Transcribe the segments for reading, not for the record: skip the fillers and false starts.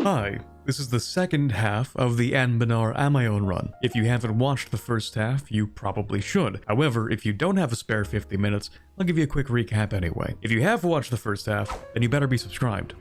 Hi, this is the second half of the Anbennar Ameion run. If you haven't watched the first half, you probably should. However, if you don't have a spare 50 minutes, I'll give you a quick recap anyway. If you have watched the first half, then you better be subscribed.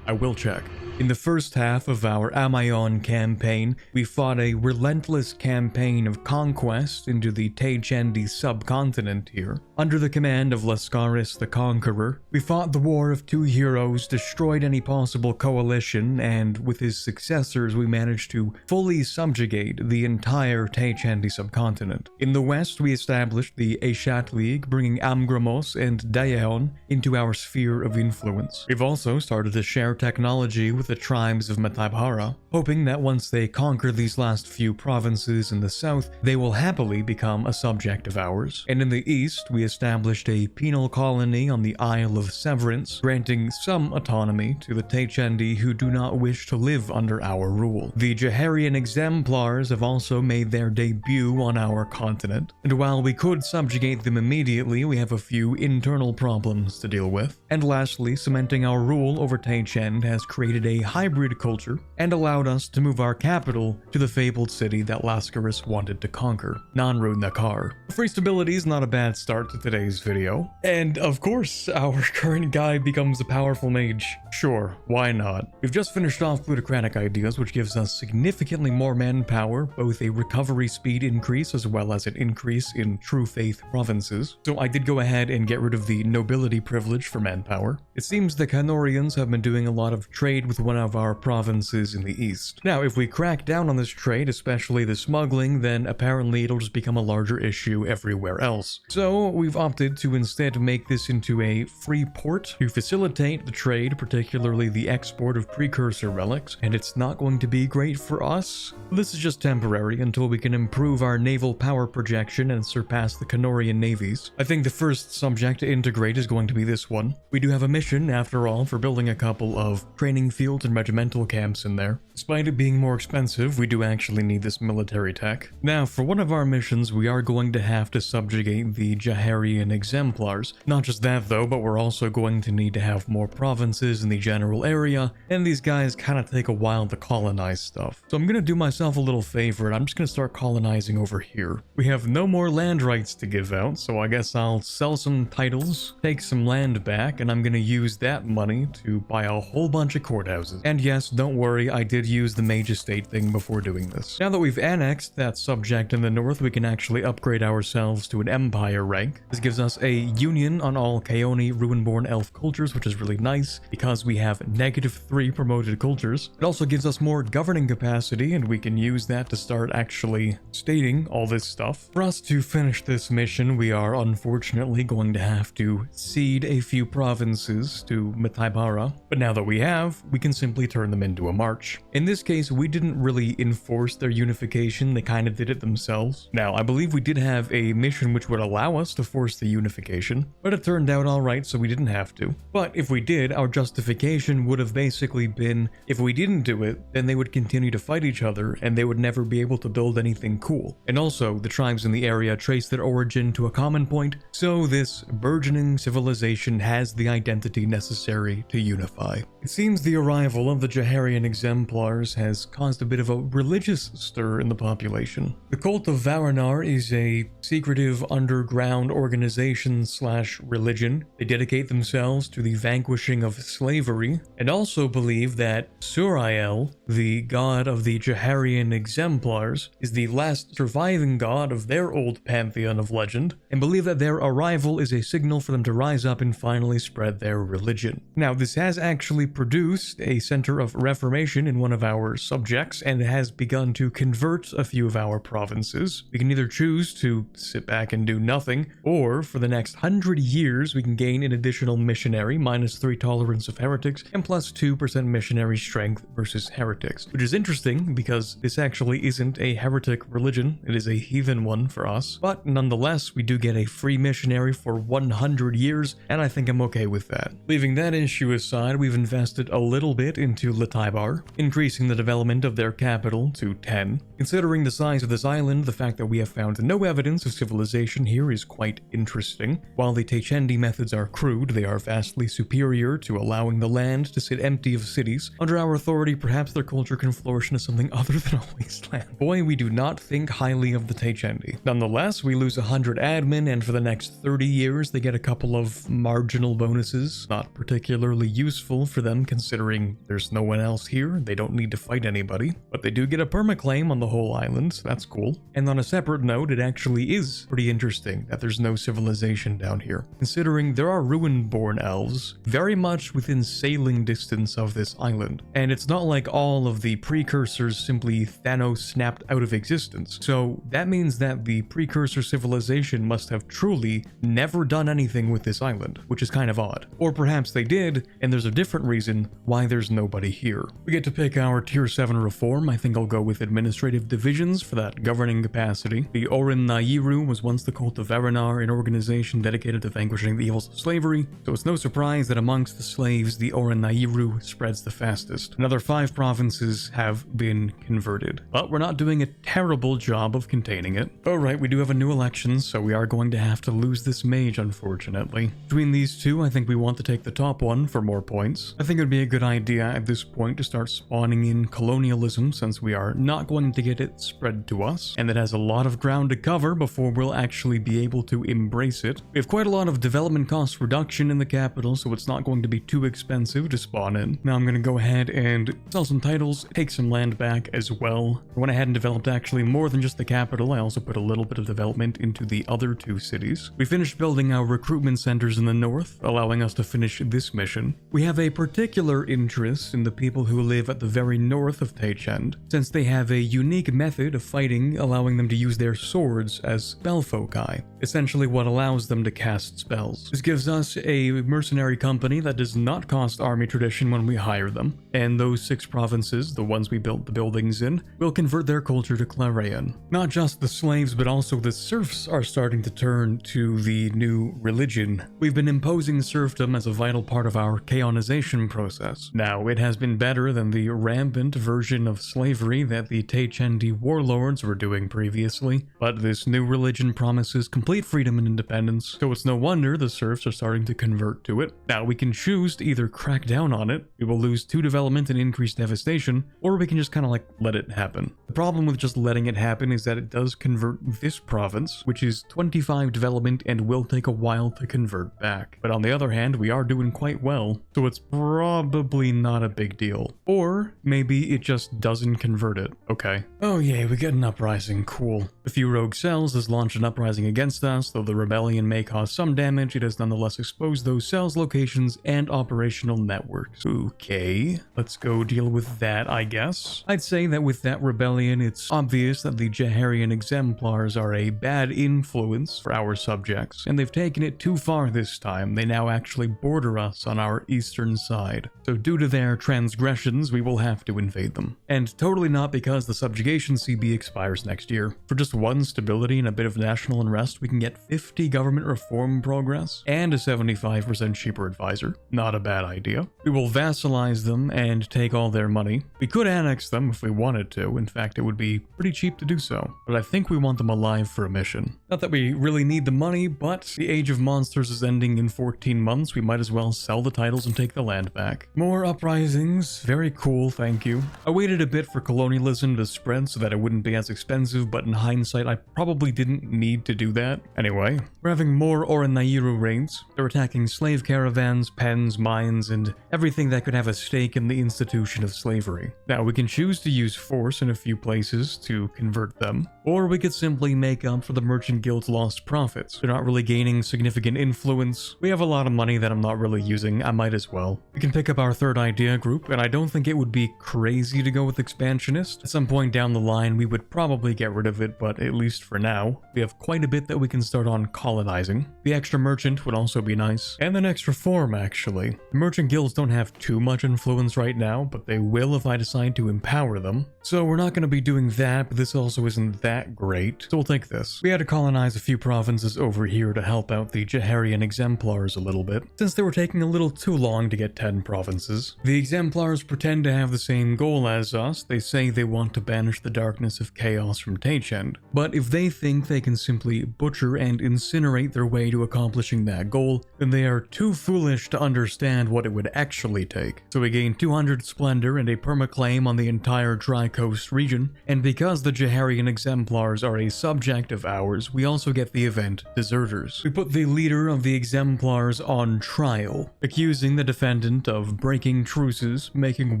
I will check. In the first half of our Ameion campaign, we fought a relentless campaign of conquest into the Tassin subcontinent here. Under the command of Lascaris the Conqueror, we fought the War of Two Heroes, destroyed any possible coalition, and with his successors we managed to fully subjugate the entire Tassin subcontinent. In the west, we established the Eshat League, bringing Amgramos and Daeon into our sphere of influence. We've also started to share technology with the tribes of Metaibhara, hoping that once they conquer these last few provinces in the south, they will happily become a subject of ours. And in the east, we established a penal colony on the Isle of Severance, granting some autonomy to the Tassin who do not wish to live under our rule. The Jaharian exemplars have also made their debut on our continent, and while we could subjugate them immediately, we have a few internal problems to deal with. And lastly, cementing our rule over Tassin has created a hybrid culture and allowed us to move our capital to the fabled city that Lascaris wanted to conquer, Nanru-Nakar. Free stability is not a bad start to today's video, and of course our current guy becomes a powerful mage. Sure, why not? We've just finished off plutocratic ideas, which gives us significantly more manpower, both a recovery speed increase as well as an increase in true faith provinces. So I did go ahead and get rid of the nobility privilege for manpower. It seems the Colonials have been doing a lot of trade with one of our provinces in the east. Now, if we crack down on this trade, especially the smuggling, then apparently it'll just become a larger issue everywhere else. So we've opted to instead make this into a free port to facilitate the trade, particularly the export of precursor relics, and it's not going to be great for us. This is just temporary until we can improve our naval power projection and surpass the Colonial navies. I think the first subject to integrate is going to be this one. We do have a mission, after all, for building a couple of training fields and regimental camps in there. Despite it being more expensive, we do actually need this military tech. Now, for one of our missions, we are going to have to subjugate the Jaharian exemplars. Not just that though, but we're also going to need to have more provinces in the general area, and these guys kind of take a while to colonize stuff. So I'm gonna do myself a little favor, and I'm just gonna start colonizing over here. We have no more land rights to give out, so I guess I'll sell some titles, take some land back, and I'm gonna use that money to buy a whole bunch of courthouses. And yes, don't worry, I did use the mage estate thing before doing this. Now that we've annexed that subject in the north, we can actually upgrade ourselves to an empire rank. This gives us a union on all Kaoni Ruinborn elf cultures, which is really nice because we have -3 promoted cultures. It also gives us more governing capacity, and we can use that to start actually stating all this stuff. For us to finish this mission, we are unfortunately going to have to cede a few provinces to Metaibhara, but now that we have, we can simply turn them into a march. In this case, we didn't really enforce their unification, they kind of did it themselves. Now, I believe we did have a mission which would allow us to force the unification, but it turned out alright, so we didn't have to. But if we did, our justification would have basically been, if we didn't do it, then they would continue to fight each other, and they would never be able to build anything cool. And also, the tribes in the area trace their origin to a common point, so this burgeoning civilization has the identity necessary to unify. It seems the arrival of the Jaharian exemplars has caused a bit of a religious stir in the population. The cult of Varanar is a secretive underground organization / religion. They dedicate themselves to the vanquishing of slavery, and also believe that Surael, the god of the Jaharian exemplars, is the last surviving god of their old pantheon of legend, and believe that their arrival is a signal for them to rise up and finally spread their religion. Now, this has actually produced a center of reformation in one of our subjects, and has begun to convert a few of our provinces. We can either choose to sit back and do nothing, or for the next 100 years we can gain an additional missionary, -3 tolerance of heretics, and +2% missionary strength versus heretics. Which is interesting because this actually isn't a heretic religion, it is a heathen one for us. But nonetheless, we do get a free missionary for 100 years, and I think I'm okay with that. Leaving that issue aside, we've invested a little little bit into Lataibar, increasing the development of their capital to 10. Considering the size of this island, the fact that we have found no evidence of civilization here is quite interesting. While the Techendi methods are crude, they are vastly superior to allowing the land to sit empty of cities. Under our authority, perhaps their culture can flourish into something other than a wasteland. Boy, we do not think highly of the Techendi. Nonetheless, we lose 100 admin, and for the next 30 years, they get a couple of marginal bonuses. Not particularly useful for them, considering there's no one else here. They don't need to fight anybody. But they do get a permaclaim on the whole island, so that's cool. And on a separate note, it actually is pretty interesting that there's no civilization down here, considering there are ruin-born elves very much within sailing distance of this island. And it's not like all of the precursors simply Thanos snapped out of existence. So that means that the precursor civilization must have truly never done anything with this island, which is kind of odd. Or perhaps they did, and there's a different reason why there's nobody here. We get to pick our tier 7 reform. I think I'll go with administrative divisions for that governing capacity. The Orin Nairu was once the cult of Verinar, an organization dedicated to vanquishing the evils of slavery, so it's no surprise that amongst the slaves, the Orin Nairu spreads the fastest. Another 5 provinces have been converted, but we're not doing a terrible job of containing it. Alright, we do have a new election, so we are going to have to lose this mage, unfortunately. Between these two, I think we want to take the top one for more points. I think it would be a good idea at this point to start spawning in colonialism, since we are not going to get it spread to us, and it has a lot of ground to cover before we'll actually be able to embrace it. We have quite a lot of development cost reduction in the capital, so it's not going to be too expensive to spawn in. Now I'm going to go ahead and sell some titles, take some land back as well. I went ahead and developed actually more than just the capital. I also put a little bit of development into the other 2 cities. We finished building our recruitment centers in the north, allowing us to finish this mission. We have a particular interest in the people who live at the very north of Teichend, since they have a unique method of fighting, allowing them to use their swords as spell foci, essentially what allows them to cast spells. This gives us a mercenary company that does not cost army tradition when we hire them, and those 6 provinces, the ones we built the buildings in, will convert their culture to Clarion. Not just the slaves, but also the serfs are starting to turn to the new religion. We've been imposing serfdom as a vital part of our chaonization process. Now, it has been better than the rampant version of slavery that the Teichendi warlords were doing previously, but this new religion promises complete freedom and independence, so it's no wonder the serfs are starting to convert to it. Now, we can choose to either crack down on it, we will lose 2 development and increase devastation, or we can just kind of like let it happen. The problem with just letting it happen is that it does convert this province, which is 25 development and will take a while to convert back. But on the other hand, we are doing quite well, so it's probably not a big deal. Or maybe it just doesn't convert it. Okay. Oh yay, we get an uprising, cool. A few rogue cells has launched an uprising against us, though the rebellion may cause some damage, it has nonetheless exposed those cells' locations and operational networks. Okay, let's go deal with that, I guess. I'd say that with that rebellion, it's obvious that the Jaharian exemplars are a bad influence for our subjects, and they've taken it too far this time. They now actually border us on our eastern side. So due to their transgressions, we will have to invade them. And totally not because the subjugation CB expires next year. For just 1 stability and a bit of national unrest, we can get 50 government reform progress and a 75% cheaper advisor. Not a bad idea. We will vassalize them and take all their money. We could annex them if we wanted to. In fact, it would be pretty cheap to do so. But I think we want them alive for a mission. Not that we really need the money, but the Age of Monsters is ending in 14 months. We might as well sell the titles and take the land back. More uprisings. Very cool, thank you. I waited a bit for colonialism to spread so that it wouldn't be as expensive, but in hindsight, I probably didn't need to do that. Anyway, we're having more Oranairu raids. They're attacking slave caravans, pens, mines, and everything that could have a stake in the institution of slavery. Now, we can choose to use force in a few places to convert them, or we could simply make up for the Merchant Guild's lost profits. They're not really gaining significant influence. We have a lot of money that I'm not really using, I might as well. We can pick up our 3rd idea group, and I don't think it would be crazy to go with expansionist. At some point down the line, we would probably get rid of it, but at least for now, we have quite a bit that we can start on colonizing. The extra merchant would also be nice, and an extra farm actually. The merchant guilds don't have too much influence right now, but they will if I decide to empower them. So we're not going to be doing that, but this also isn't that great, so we'll take this. We had to colonize a few provinces over here to help out the Jaharian exemplars a little bit, since they were taking a little too long to get 10 provinces. says. The Exemplars pretend to have the same goal as us. They say they want to banish the darkness of chaos from Tachend. But if they think they can simply butcher and incinerate their way to accomplishing that goal, then they are too foolish to understand what it would actually take. So we gain 200 splendor and a permaclaim on the entire Dry Coast region, and because the Jaharian Exemplars are a subject of ours, we also get the event Deserters. We put the leader of the Exemplars on trial, accusing the defendant of breaking truces, making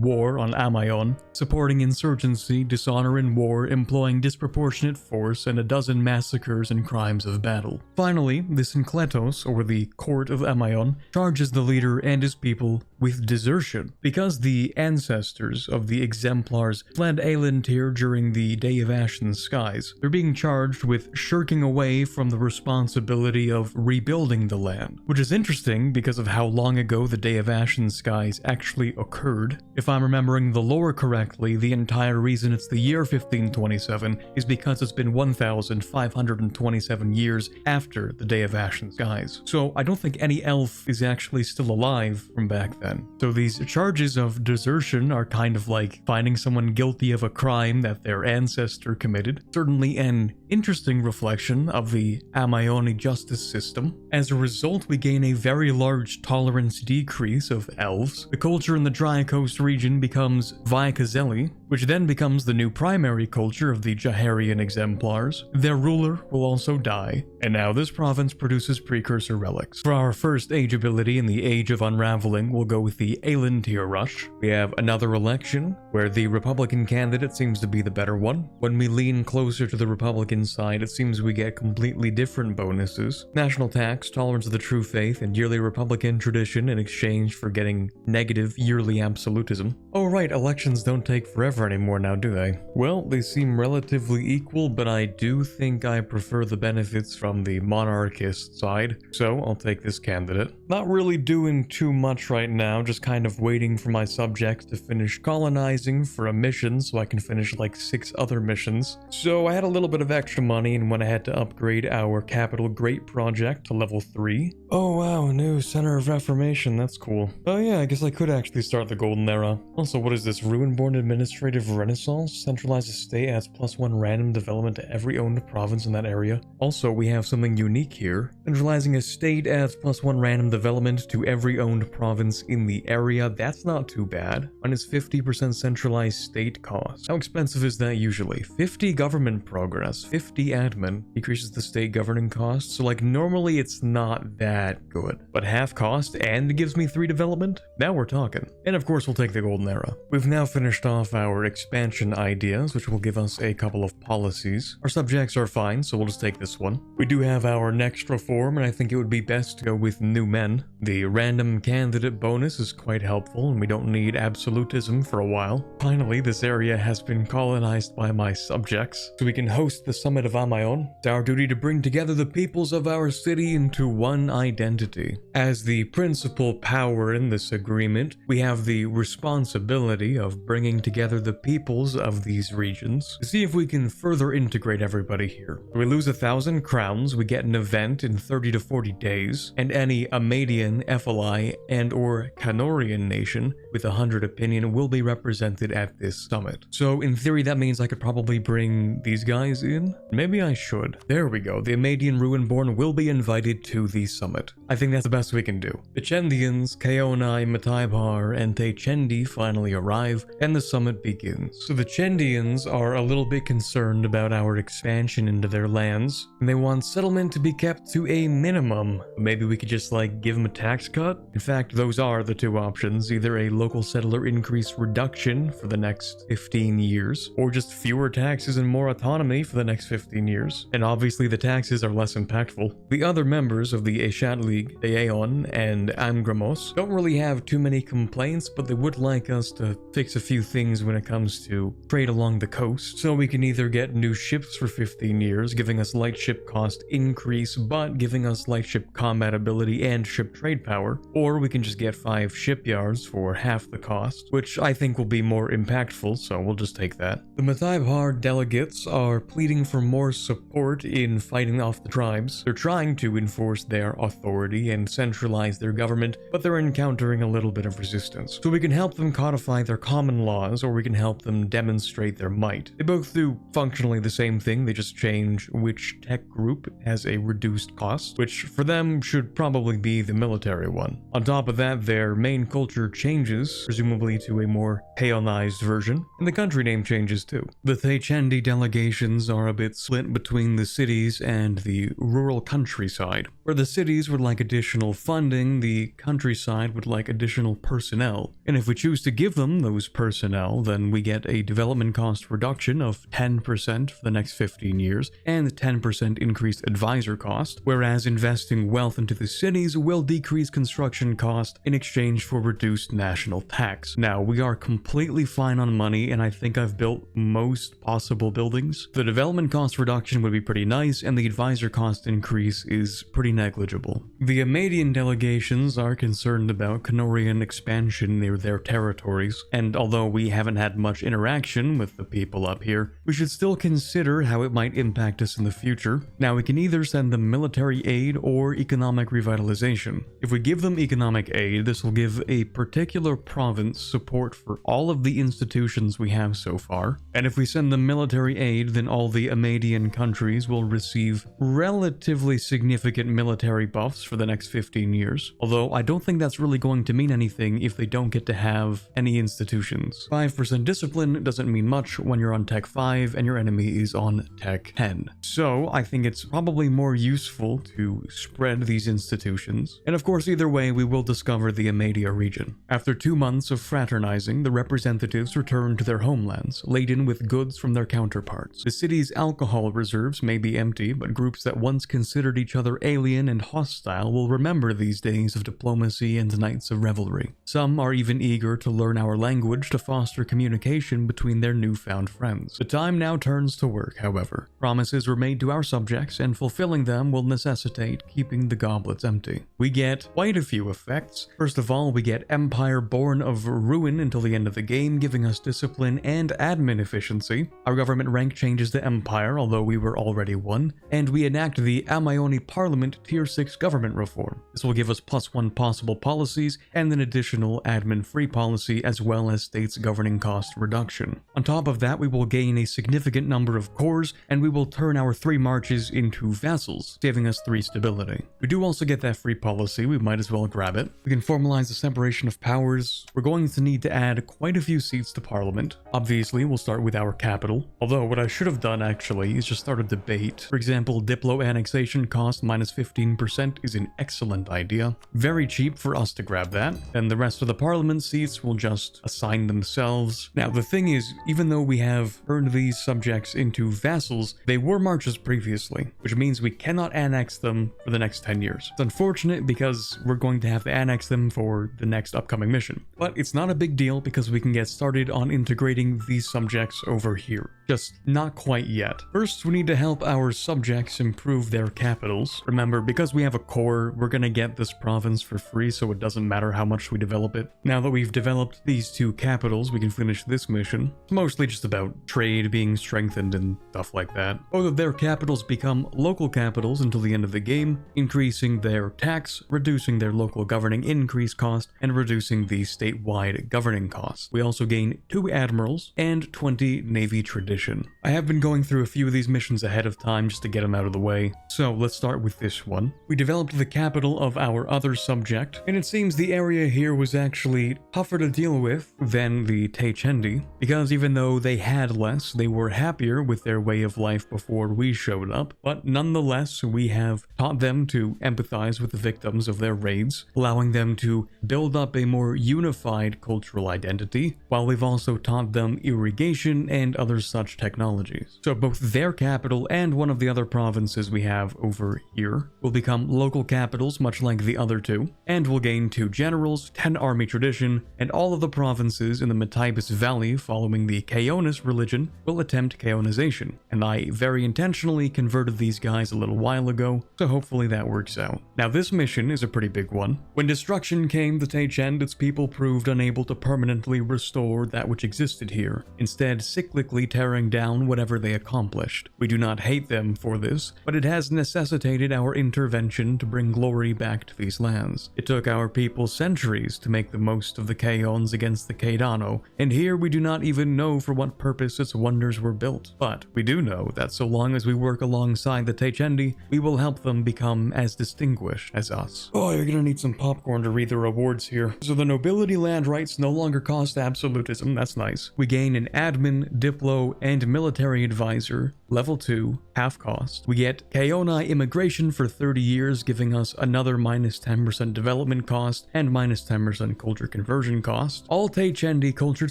war on Ameion, supporting insurgency, dishonor in war, employing disproportionate force, and a dozen massacres and crimes of battle. Finally, the Syncletos, or the Court of Ameion, charges the leader and his people with desertion. Because the ancestors of the Exemplars fled Elantir during the Day of Ashen Skies, they're being charged with shirking away from the responsibility of rebuilding the land, which is interesting because of how long ago the Day of Ashen Skies actually occurred. If I'm remembering the lore correctly, the entire reason it's the year 1527 is because it's been 1,527 years after the Day of Ashen Skies. So I don't think any elf is actually still alive from back then. So these charges of desertion are kind of like finding someone guilty of a crime that their ancestor committed. Certainly an interesting reflection of the Ameioni justice system. As a result, we gain a very large tolerance decrease of elves. The culture in the Dry Coast region becomes Vaikazeli, which then becomes the new primary culture of the Jaharian Exemplars. Their ruler will also die, and now this province produces precursor relics. For our first age ability in the Age of Unraveling, we'll go with the Elantir Rush. We have another election, where the Republican candidate seems to be the better one. When we lean closer to the Republican side, it seems we get completely different bonuses. National tax, tolerance of the true faith, and yearly Republican tradition in exchange for getting negative yearly absolutism. Oh right, elections don't take forever anymore now, do they? Well, they seem relatively equal, but I do think I prefer the benefits from the monarchist side, so I'll take this candidate. Not really doing too much right now, just kind of waiting for my subjects to finish colonizing for a mission so I can finish like 6 other missions. So I had a little bit of extra money and went ahead to upgrade our capital Great project to level 3. Oh wow, a new Center of Reformation, that's cool. Oh yeah, I guess I could actually start the Golden Era. Also, what is this? Ruinborn Administrative Renaissance? Centralized estate adds +1 random development to every owned province in that area. Also, we have something unique here. Centralizing estate adds +1 random development to every owned province in the area. That's not too bad. Minus 50% centralized state cost. How expensive is that usually? 50 government progress, 50 admin. Decreases the state governing cost. So like normally it's not that good. But half cost and gives me 3 development? Now we're talking. And of course we'll take the Golden Era. We've now finished off our expansion ideas, which will give us a couple of policies. Our subjects are fine, so we'll just take this one. We do have our next reform, and I think it would be best to go with new men. The random candidate bonus is quite helpful, and we don't need absolutism for a while. Finally, this area has been colonized by my subjects, so we can host the Summit of Ameion. It's our duty to bring together the peoples of our city into one identity. As the principal power in this agreement, we have the responsibility of bringing together the peoples of these regions to see if we can further integrate everybody here. We lose 1,000 crowns, we get an event in 30 to 40 days, and any Amadian, Ephali, and or Canorian nation with 100 opinion will be represented at this summit. So in theory that means I could probably bring these guys in? Maybe I should. There we go, the Amadian Ruinborn will be invited to the summit. I think that's the best we can do. The Chendians, Kaonai, Mataibhar, and Taichendi finally arrive, and the summit begins. So the Chendians are a little bit concerned about our expansion into their lands, and they want settlement to be kept to a minimum. Maybe we could just like give them a tax cut? In fact, those are the 2 options, either a local settler increase reduction for the next 15 years, or just fewer taxes and more autonomy for the next 15 years. And obviously the taxes are less impactful. The other members of the Eshat League, Aeon and Amgramos, don't really have too many complaints, but they would like us to fix a few things when it comes to trade along the coast. So we can either get new ships for 15 years, giving us light ship cost increase, but giving us light ship combat ability and ship trade power, or we can just get 5 shipyards for half the cost, which I think will be more impactful, so we'll just take that. The Mataibhar delegates are pleading for more support in fighting off the tribes. They're trying to enforce their authority authority and centralize their government, but they're encountering a little bit of resistance. So we can help them codify their common laws, or we can help them demonstrate their might. They both do functionally the same thing, they just change which tech group has a reduced cost, which for them should probably be the military one. On top of that, their main culture changes, presumably to a more peonized version, and the country name changes too. The Taichendi delegations are a bit split between the cities and the rural countryside. Where the cities would like additional funding, the countryside would like additional personnel. And if we choose to give them those personnel, then we get a development cost reduction of 10% for the next 15 years, and 10% increased advisor cost, whereas investing wealth into the cities will decrease construction cost in exchange for reduced national tax. Now, we are completely fine on money, and I think I've built most possible buildings. The development cost reduction would be pretty nice, and the advisor cost increase is pretty negligible. The Ameion delegations are concerned about Colonial expansion near their territories, and although we haven't had much interaction with the people up here, we should still consider how it might impact us in the future. Now, we can either send them military aid or economic revitalization. If we give them economic aid, this will give a particular province support for all of the institutions we have so far, and if we send them military aid, then all the Ameion countries will receive relatively significant military buffs for the next 15 years, although I don't think that's really going to mean anything if they don't get to have any institutions. 5% discipline doesn't mean much when you're on Tech 5 and your enemy is on Tech 10. So I think it's probably more useful to spread these institutions, and of course either way we will discover the Ameion region. After 2 months of fraternizing, the representatives return to their homelands, laden with goods from their counterparts. The city's alcohol reserves may be empty, but groups that once considered each other alien and hostile will remember these days of diplomacy and nights of revelry. Some are even eager to learn our language to foster communication between their newfound friends. The time now turns to work, however. Promises were made to our subjects, and fulfilling them will necessitate keeping the goblets empty. We get quite a few effects. First of all, we get Empire Born of Ruin until the end of the game, giving us discipline and admin efficiency. Our government rank changes to Empire, although we were already one, and we enact the Ameion Parliament Tier 6 government reform. This will give us +1 possible policies and an additional admin-free policy, as well as states governing cost reduction. On top of that, we will gain a significant number of cores, and we will turn our 3 marches into vassals, saving us 3 stability. We do also get that free policy, we might as well grab it. We can formalize the separation of powers. We're going to need to add quite a few seats to Parliament. Obviously, we'll start with our capital. Although, what I should have done actually is just start a debate. For example, Diplo annexation cost -15% is an excellent idea. Very cheap for us to grab that. And the rest of the Parliament seats will just assign themselves. Now, the thing is, even though we have turned these subjects into vassals, they were marches previously, which means we cannot annex them for the next 10 years. It's unfortunate because we're going to have to annex them for the next upcoming mission. But it's not a big deal because we can get started on integrating these subjects over here. Just not quite yet. First, we need to help our subjects improve their capitals. Remember, because we have a core, we're gonna get this province for free, so it doesn't matter how much we develop it. Now that we've developed these 2 capitals, we can finish this mission. It's mostly just about trade being strengthened and stuff like that. Both of their capitals become local capitals until the end of the game, increasing their tax, reducing their local governing increase cost, and reducing the statewide governing cost. We also gain 2 admirals and 20 navy tradition. I have been going through a few of these missions ahead of time just to get them out of the way, so let's start with this one. We developed the capital of our other subject, and it seems the area here was actually tougher to deal with than the Taichendi, because even though they had less, they were happier with their way of life before we showed up. But nonetheless, we have taught them to empathize with the victims of their raids, allowing them to build up a more unified cultural identity, while we've also taught them irrigation and other such technologies. So both their capital and one of the other provinces we have over here will become local capitals, much like the other 2, and will gain 2 generals, 10 army tradition, and all of the provinces in the Metibus Valley following the Kaonis religion will attempt Kaonization, and I very intentionally converted these guys a little while ago, so hopefully that works out. Now this mission is a pretty big one. When destruction came to Taichend, its people proved unable to permanently restore that which existed here, instead cyclically tearing down whatever they accomplished. We do not hate them for this, but it has necessitated our intervention to bring glory back to these lands. It took our people centuries to make the most of the Kaons against the Kaidano, and here we do not even know for what purpose its wonders were built. But we do know that so long as we work alongside the Techendi, we will help them become as distinguished as us. Oh, you're gonna need some popcorn to read the rewards here. So the nobility land rights no longer cost absolutism, that's nice. We gain an admin, diplo, and military advisor, level 2, half cost. We get Kaoni immigration for 30 years, giving us another minus 10% development cost and minus 10% culture conversion cost. All Techendi cultured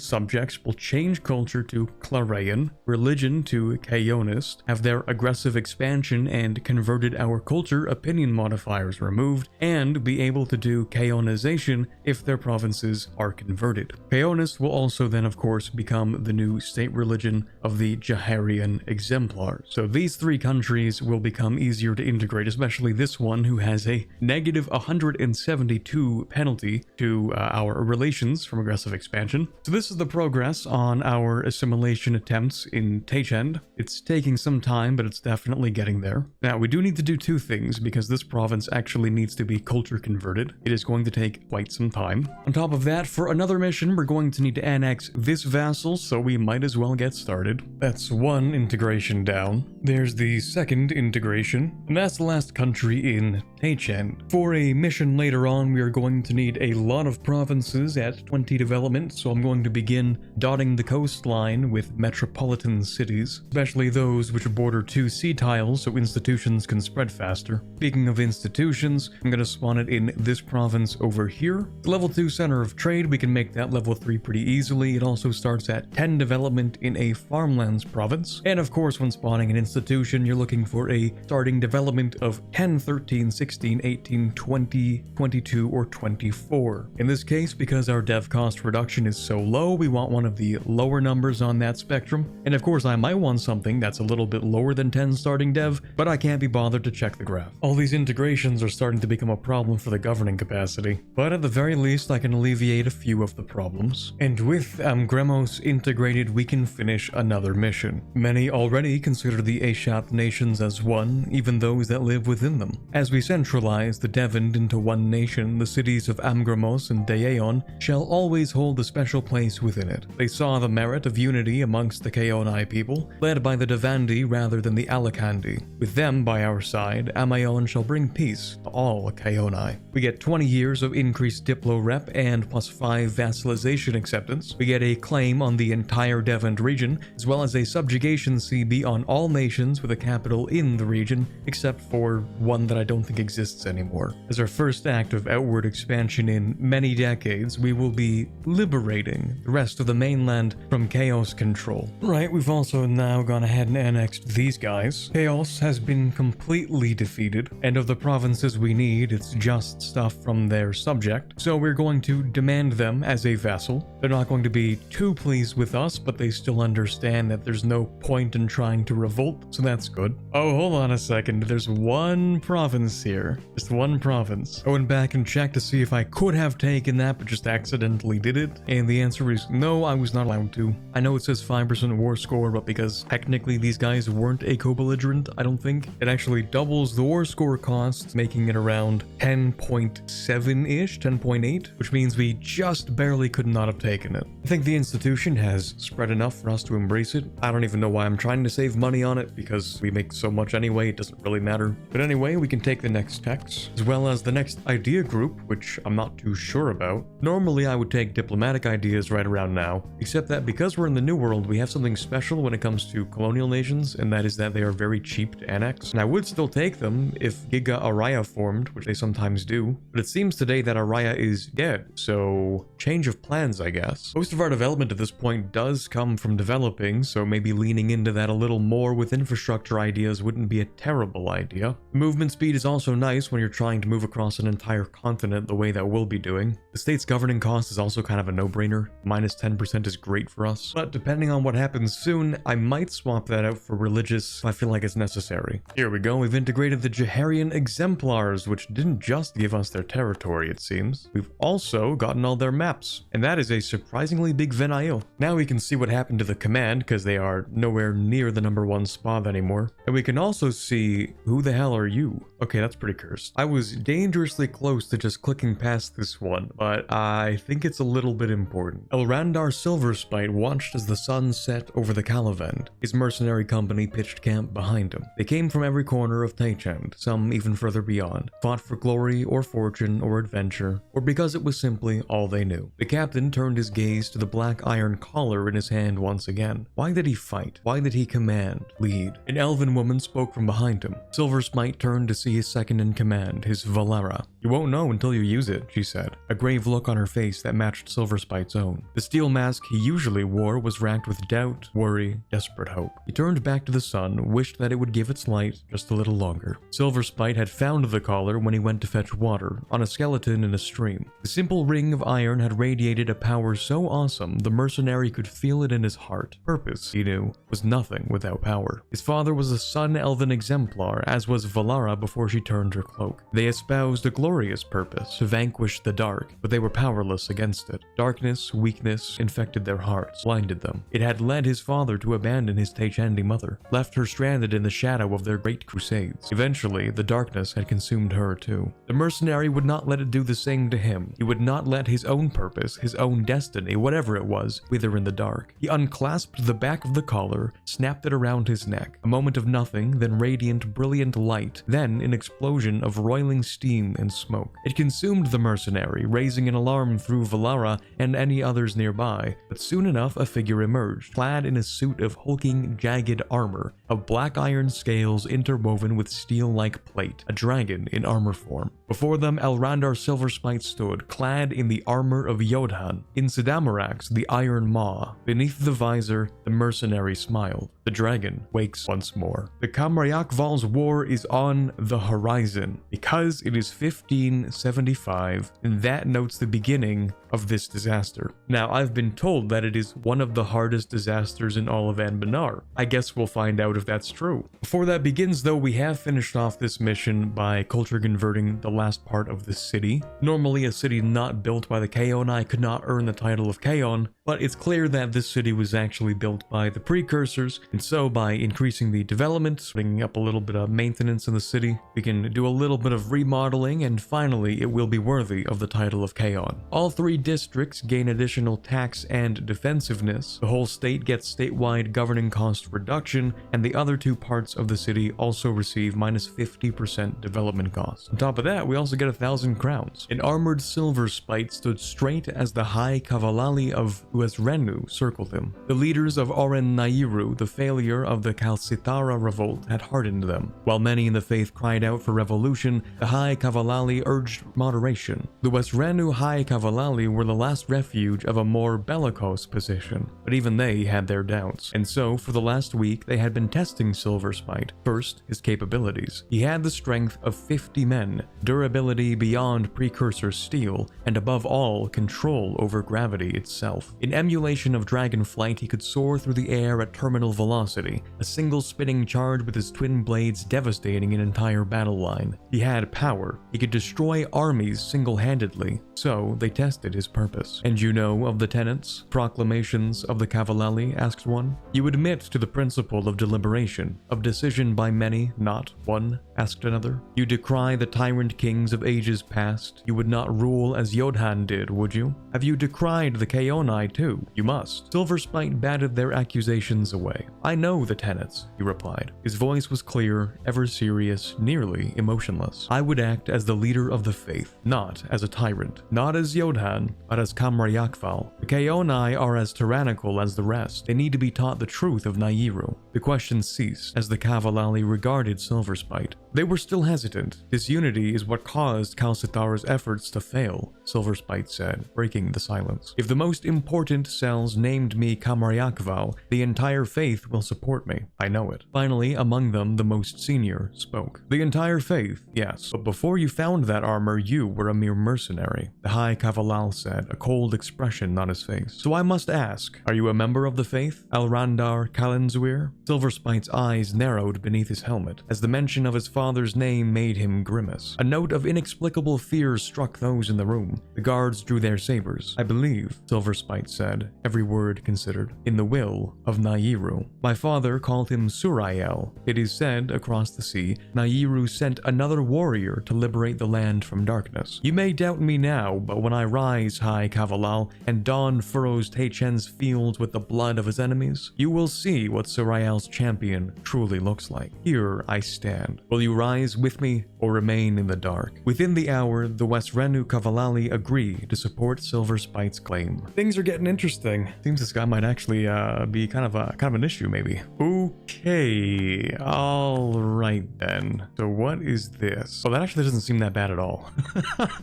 subjects will change culture to Clarean, religion to Kaonist, have their aggressive expansion and converted our culture opinion modifiers removed, and be able to do Kaonization if their provinces are converted. Kaonist will also then of course become the new state religion of the Jaharian exemplars. So these three countries will become easier to integrate, especially this one who has a negative 172 penalty to our relations from aggressive expansion. So this is the progress on our assimilation attempts in Teichend. It's taking some time, but it's definitely getting there. Now, we do need to do two things because this province actually needs to be culture converted. It is going to take quite some time. On top of that, for another mission, we're going to need to annex this vassal, so we might as well get started. That's one integration down. There's the second integration, and that's the last country in Teichend. For a mission later on, we are going to need a lot of provinces at 20 development, so I'm going to begin dotting the coastline with metropolitan cities, especially those which border 2 sea tiles so institutions can spread faster. Speaking of institutions, I'm going to spawn it in this province over here. The level 2 center of trade, we can make that level 3 pretty easily. It also starts at 10 development in a farmlands province. And of course, when spawning an institution, you're looking for a starting development of 10, 13, 16, 18, 20, 22, or 24. In this case, because our dev cost reduction is so low, we want one of the lower numbers on that spectrum. And of course, I might want something that's a little bit lower than 10 starting dev, but I can't be bothered to check the graph. All these integrations are starting to become a problem for the governing capacity, but at the very least, I can alleviate a few of the problems. And with Amgremos integrated, we can finish another mission. Many already consider the Ashath nations as one, even those that live within them. As we centralize the Devon into one nation, the cities of Amgremos and Daeon shall always hold a special place within it. They saw the merit of unity amongst the Kaoni people, led by the Devandi rather than the Alakandi. With them by our side, Ameion shall bring peace to all Kaoni. We get 20 years of increased Diplo rep and plus 5 vassalization acceptance. We get a claim on the entire Devon region, as well as a subjugation CB on all nations with a capital in the region, except for one that I don't think exists anymore. As our first act of outward expansion in many decades, we will be liberating the rest of the mainland from chaos control. Right, we've also now gone ahead and annexed these guys. Chaos has been completely defeated, and of the provinces we need, it's just stuff from their subject, so we're going to demand them as a vassal. They're not going to be too pleased with us, but they still understand that there's no point in trying to revolt, so that's good. Oh, hold on a second, there's one province here. Just one province. I went back and checked to see if I could have taken that, but just accidentally did it, and the answer is no, I was not allowed to. I know it says 5% war score, but because technically these guys weren't a co-belligerent, I don't think, it actually doubles the war score cost, making it around 10.7-ish, 10.8, which means we just barely could not have taken it. I think the institution has spread enough for us to embrace it. I don't even know why I'm trying to save money on it, because we make so much anyway, it doesn't really matter. But anyway, we can take the next text, as well as the next idea group, which I'm not too sure about. Normally I would take diplomatic ideas right around now, except that because we're in the New World, we have something special when it comes to colonial nations, and that is that they are very cheap to annex. And I would still take them if Giga Araya formed, which they sometimes do, but it seems today that Araya is dead, so change of plans, I guess. Most of our development at this point does come from developing, so maybe leaning into that a little more with infrastructure ideas wouldn't be a terrible idea. Movement speed is also nice when you're trying to move across an entire continent the way that we'll be doing. The state's governing cost is also kind of a no-brainer. Minus 10% is great for us, but depending on what happens soon, I might swap that out for religious if I feel like it's necessary. Here we go, we've integrated the Jaharian exemplars, which didn't just give us their territory, it seems. We've also gotten all their maps, and that is a surprisingly big Venail. Now we can see what happened to the command, because they are nowhere near the #1 spot anymore. And we can also see, who the hell are you? Okay, that's pretty cursed. I was dangerously close to just clicking past this one, but I think it's a little bit important. Elrandar Silverspite watched as the sun set over the Calavend. His mercenary company pitched camp behind him. They came from every corner of Teichend, some even further beyond, fought for glory or fortune or adventure, or because it was simply all they knew. The captain turned his gaze to the black iron collar in his hand once again. Why did he fight? Why did he command, lead? An elven woman spoke from behind him. Silverspite turned to see his second in command, his Valara. "You won't know until you use it," she said, a grave look on her face that matched Silverspite's own. The steel mask he usually wore was racked with doubt, worry, desperate hope. He turned back to the sun, wished that it would give its light just a little longer. Silverspite had found the collar when he went to fetch water, on a skeleton in a stream. The simple ring of iron had radiated a power so awesome the mercenary could feel it in his heart. Purpose, he knew, was nothing without power. His father was a sun-elven exemplar, as was Valara before she turned her cloak. They espoused a glorious purpose, to vanquish the dark, but they were powerless against it. Darkness, weakness, infected their hearts, blinded them. It had led his father to abandon his Teichendi mother, left her stranded in the shadow of their great crusades. Eventually, the darkness had consumed her too. The mercenary would not let it do the same to him. He would not let his own purpose, his own destiny, whatever it was, wither in the dark. He unclasped the back of the collar, snapped it around his neck. A moment of nothing, then radiant, brilliant light, then an explosion of roiling steam and smoke. It consumed the mercenary, raising an alarm through Valara and any others nearby, but soon enough a figure emerged, clad in a suit of hulking, jagged armor, of black iron scales interwoven with steel-like plate, a dragon in armor form. Before them, Elrandar Silverspite stood, clad in the armor of Yodhan, in Sidamarax the Iron Maw. Beneath the visor, the mercenary smiled. The dragon wakes once more. The Kamarak war is on the horizon, because it is 1575, and that notes the beginning of this disaster. Now, I've been told that it is one of the hardest disasters in all of Anbennar. I guess we'll find out if that's true. Before that begins, though, we have finished off this mission by culture converting the last part of the city. Normally, a city not built by the Kaonai could not earn the title of Kaon, but it's clear that this city was actually built by the precursors, and so by increasing the development, bringing up a little bit of maintenance in the city, we can do a little bit of remodeling, and finally it will be worthy of the title of Kaon. All three districts gain additional tax and defensiveness, the whole state gets statewide governing cost reduction, and the other two parts of the city also receive minus 50% development cost. On top of that, we also get 1,000 crowns. An armored Silverspite stood straight as the high Kavalali of Uesrenu circled him. The leaders of Oren Nairu, the failure of the Kalsitara revolt, had hardened them. While many in the faith cried out for revolution, the high Kavalali urged moderation. The Uesrenu high Kavalali were the last refuge of a more bellicose position, but even they had their doubts, and so for the last week they had been testing Silverspite. First, his capabilities. He had the strength of 50 men, durability beyond precursor steel, and above all, control over gravity itself. In emulation of dragon flight, he could soar through the air at terminal velocity, a single spinning charge with his twin blades devastating an entire battle line. He had power. He could destroy armies single-handedly, so they tested his purpose. "And you know of the tenets, proclamations of the Cavalali?" asked one. "You admit to the principle of deliberation, of decision by many, not one?" asked another. "You decry the tyrant kings of ages past. You would not rule as Yodhan did, would you? Have you decried the Kaonai too? You must." Silverspite batted their accusations away. "I know the tenets," he replied. His voice was clear, ever serious, nearly emotionless. "I would act as the leader of the faith, not as a tyrant, not as Yodhan, but as Kamrayakval. The Kaonai are as tyrannical as the rest. They need to be taught the truth of Nairu." The question ceased as the Kavalali regarded Silverspite. They were still hesitant. "Disunity is what caused Kalsitara's efforts to fail," Silverspite said, breaking the silence. "If the most important cells named me Kamrayakval, the entire faith will support me. I know it." Finally, among them, the most senior spoke. "The entire faith, yes, but before you found that armor, you were a mere mercenary," the High Kavalal said, a cold expression on his face. "So I must ask, are you a member of the faith, Alrandar Kalenzuir?" Silverspite's eyes narrowed beneath his helmet, as the mention of his father's name made him grimace. A note of inexplicable fear struck those in the room. The guards drew their sabers. "I believe," Silverspite said, every word considered, "in the will of Nairu." My father called him Suriel. It is said, across the sea, Nairu sent another warrior to liberate the land from darkness. You may doubt me now, but when I rise, High Kavalal, and dawn furrows Taichen's fields with the blood of his enemies, you will see what Suriel's champion truly looks like. Here I stand. Will you rise with me or remain in the dark? Within the hour, the Wesrenu Kavalali agree to support Silver Spite's claim. Things are getting interesting. Seems this guy might actually be kind of an issue, maybe. Okay, all right then. So what is this? Oh, that actually doesn't seem that bad at all.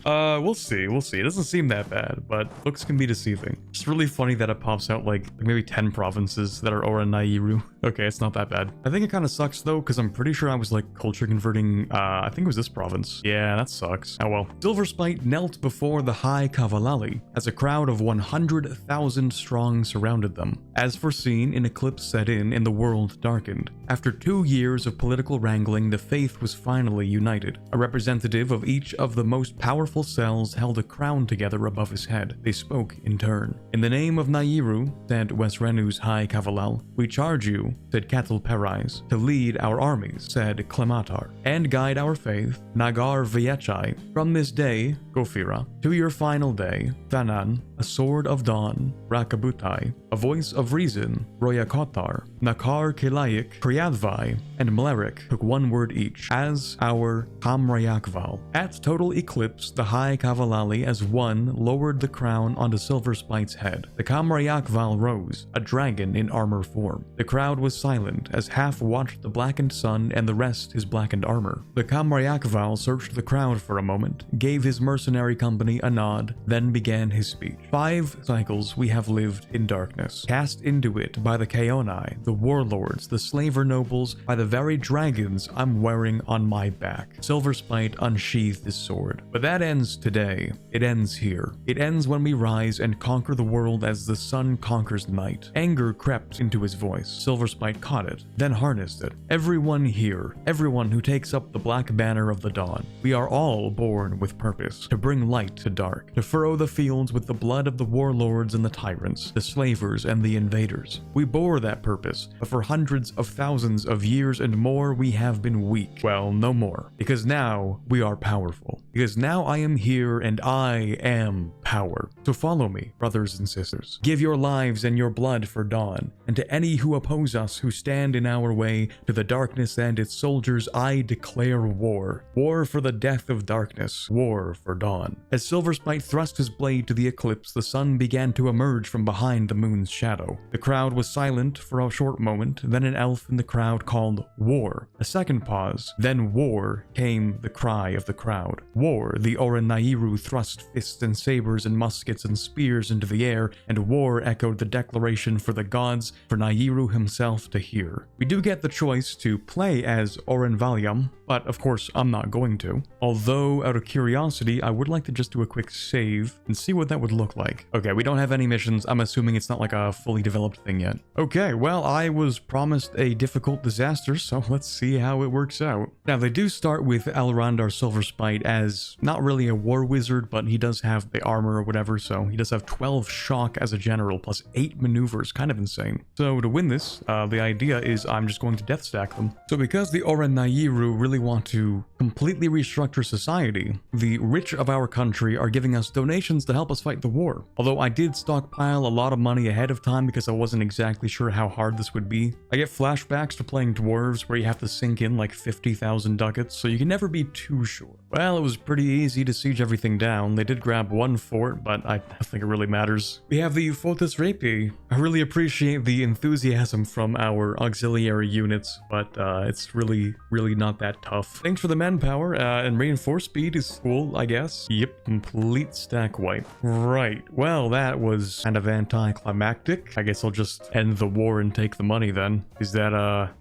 We'll see. It doesn't seem that bad, but looks can be deceiving. It's really funny that it pops out like maybe 10 provinces that are Ora Nairu. Okay, it's not that bad. I think it kind of sucks though, because I'm pretty sure I was like culture converting, I think it was this province. Yeah, that sucks. Oh well. Silver Spite knelt before the High Kavalali as a crowd of 100,000 strong surrounded them. As foreseen, an eclipse set in the world darkened. After 2 years of political wrangling, the faith was finally united. A representative of each of the most powerful cells held a crown together above his head. They spoke in turn. In the name of Nairu, said Wesrenu's High Kavalal, we charge you, said Katal Perais, to lead our armies, said Klematar, and guide our faith, Nagar Viechai. From this day, Gofira, to your final day, Thanan, a sword of dawn, Rakabutai, a voice of reason, Royakotar, Nakar Kilayik, Priadvai, and Mlerik took one word each, as our Kamrayakval. At total eclipse, the High Kavalali as one lowered the crown onto Silver Spite's head. The Kamrayakval rose, a dragon in armor form. The crowd was silent as half watched the blackened sun and the rest his blackened armor. The Kamrayakval searched the crowd for a moment, gave his mercenary company a nod, then began his speech. 5 cycles we have lived in darkness, cast into it by the Kaonai, the warlords, the slaver nobles, by the very dragons I'm wearing on my back. Silver Spite unsheathed his sword. But that ends today. It ends here. It ends when we rise and conquer the world as the sun conquers night. Anger crept into his voice. Silver Spite caught it, then harnessed it. Everyone here, everyone who takes up the black banner of the dawn, we are all born with purpose, to bring light to dark, to furrow the fields with the blood of the warlords and the tyrants, the slavers and the invaders. We bore that purpose, but for hundreds of thousands of years and more we have been weak. Well, no more, because now we are powerful. Because now I am here and I am power. So follow me, brothers and sisters. Give your lives and your blood for dawn, and to any who oppose us, who stand in our way, to the darkness and its soldiers, I declare war. War for the death of darkness. War for dawn. As Silver Spite thrust his blade to the eclipse, the sun began to emerge from behind the moon's shadow. The crowd was silent for a short moment, then an elf in the crowd called, war. A second pause, then war came the cry of the crowd. War, the Oran Nairu thrust fists and sabers and muskets and spears into the air, and war echoed the declaration for the gods, for Nairu himself to hear. We do get the choice to play as Oran Valium, but of course I'm not going to. Although, out of curiosity, I would like to just do a quick save and see what that would look like. Okay, we don't have any missions. I'm assuming it's not like a fully developed thing yet. Okay, well, I was promised a difficult disaster, so let's see how it works out. Now, they do start with Alrandar Silver Spite as not really a war wizard, but he does have the armor or whatever, so he does have 12 shock as a general, plus 8 maneuvers, kind of insane. So to win this, the idea is I'm just going to death stack them. So because the Oran Nairu really want to completely restructure society, the rich of our country are giving us donations to help us fight the war. Although I did stockpile a lot of money ahead of time because I wasn't exactly sure how hard this would be. I get flashbacks to playing dwarves where you have to sink in like 50,000 ducats, so you can never be too sure. Well, it was pretty easy to siege everything down. They did grab one fort, but I don't think it really matters. We have the Fotis Rapi. I really appreciate the enthusiasm from our auxiliary units, but it's really not that tough. Thanks for the manpower, and reinforced speed is cool, I guess. Yep, complete stack wipe. Right, well, that was kind of anticlimactic. I guess I'll just end the war and take the money then. Is that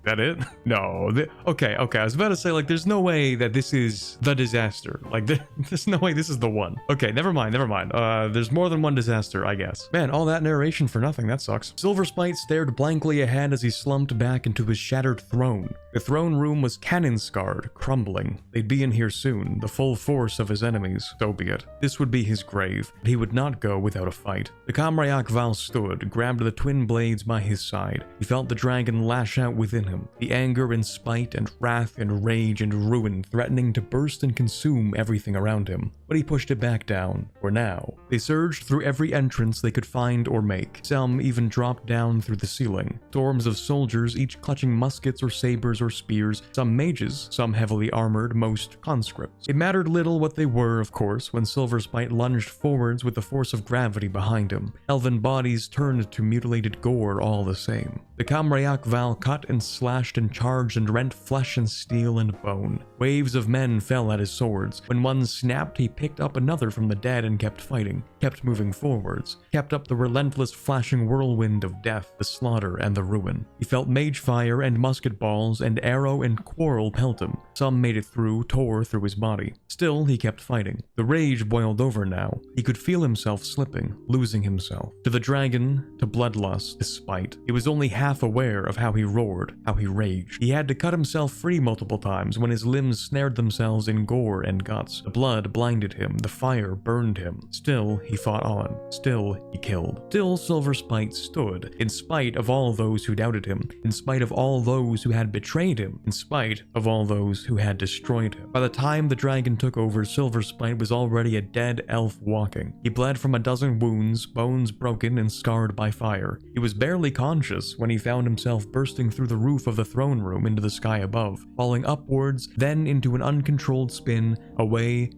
it? No, okay, I was about to say, like, there's no way that this is the disaster. Like, there's no way this is the one. Okay, never mind. There's more than one disaster, I guess. Man, all that narration for nothing, that sucks. Silver Spite stared blankly ahead as he slumped back into his shattered throne. The throne room was cannon-scarred, crumbling. They'd be in here soon, the full force of his enemies, so be it. This would be his grave, but he would not go without a fight. The kamarak Val stood, grabbed the twin blades by his side. He felt the dragon lash out within him, the anger and spite and wrath and rage and ruin threatening to burst and consume everything around him. But he pushed it back down, for now. They surged through every entrance they could find or make. Some even dropped down through the ceiling. Storms of soldiers, each clutching muskets or sabers or spears, some mages, some heavily armored, most conscripts. It mattered little what they were, of course, when Silverspite lunged forwards with the force of gravity behind him. Elven bodies turned to mutilated gore all the same. The kamarak Val cut and slashed and charged and rent flesh and steel and bone. Waves of men fell at his swords. When one snapped, he picked up another from the dead and kept fighting, kept moving forwards, kept up the relentless flashing whirlwind of death, the slaughter, and the ruin. He felt mage fire and musket balls and arrow and quarrel pelt him. Some made it through, tore through his body. Still, he kept fighting. The rage boiled over now. He could feel himself slipping, losing himself. To the dragon, to bloodlust, to spite. He was only half aware of how he roared, how he raged. He had to cut himself free multiple times when his limbs snared themselves in gore and guts. The blood blinded him, the fire burned him. Still, he fought on. Still, he killed. Still, Silverspite stood, in spite of all those who doubted him, in spite of all those who had betrayed him, in spite of all those who had destroyed him. By the time the dragon took over, Silverspite was already a dead elf walking. He bled from a dozen wounds, bones broken and scarred by fire. He was barely conscious when he found himself bursting through the roof of the throne room into the sky above, falling upwards, then into an uncontrolled spin, away,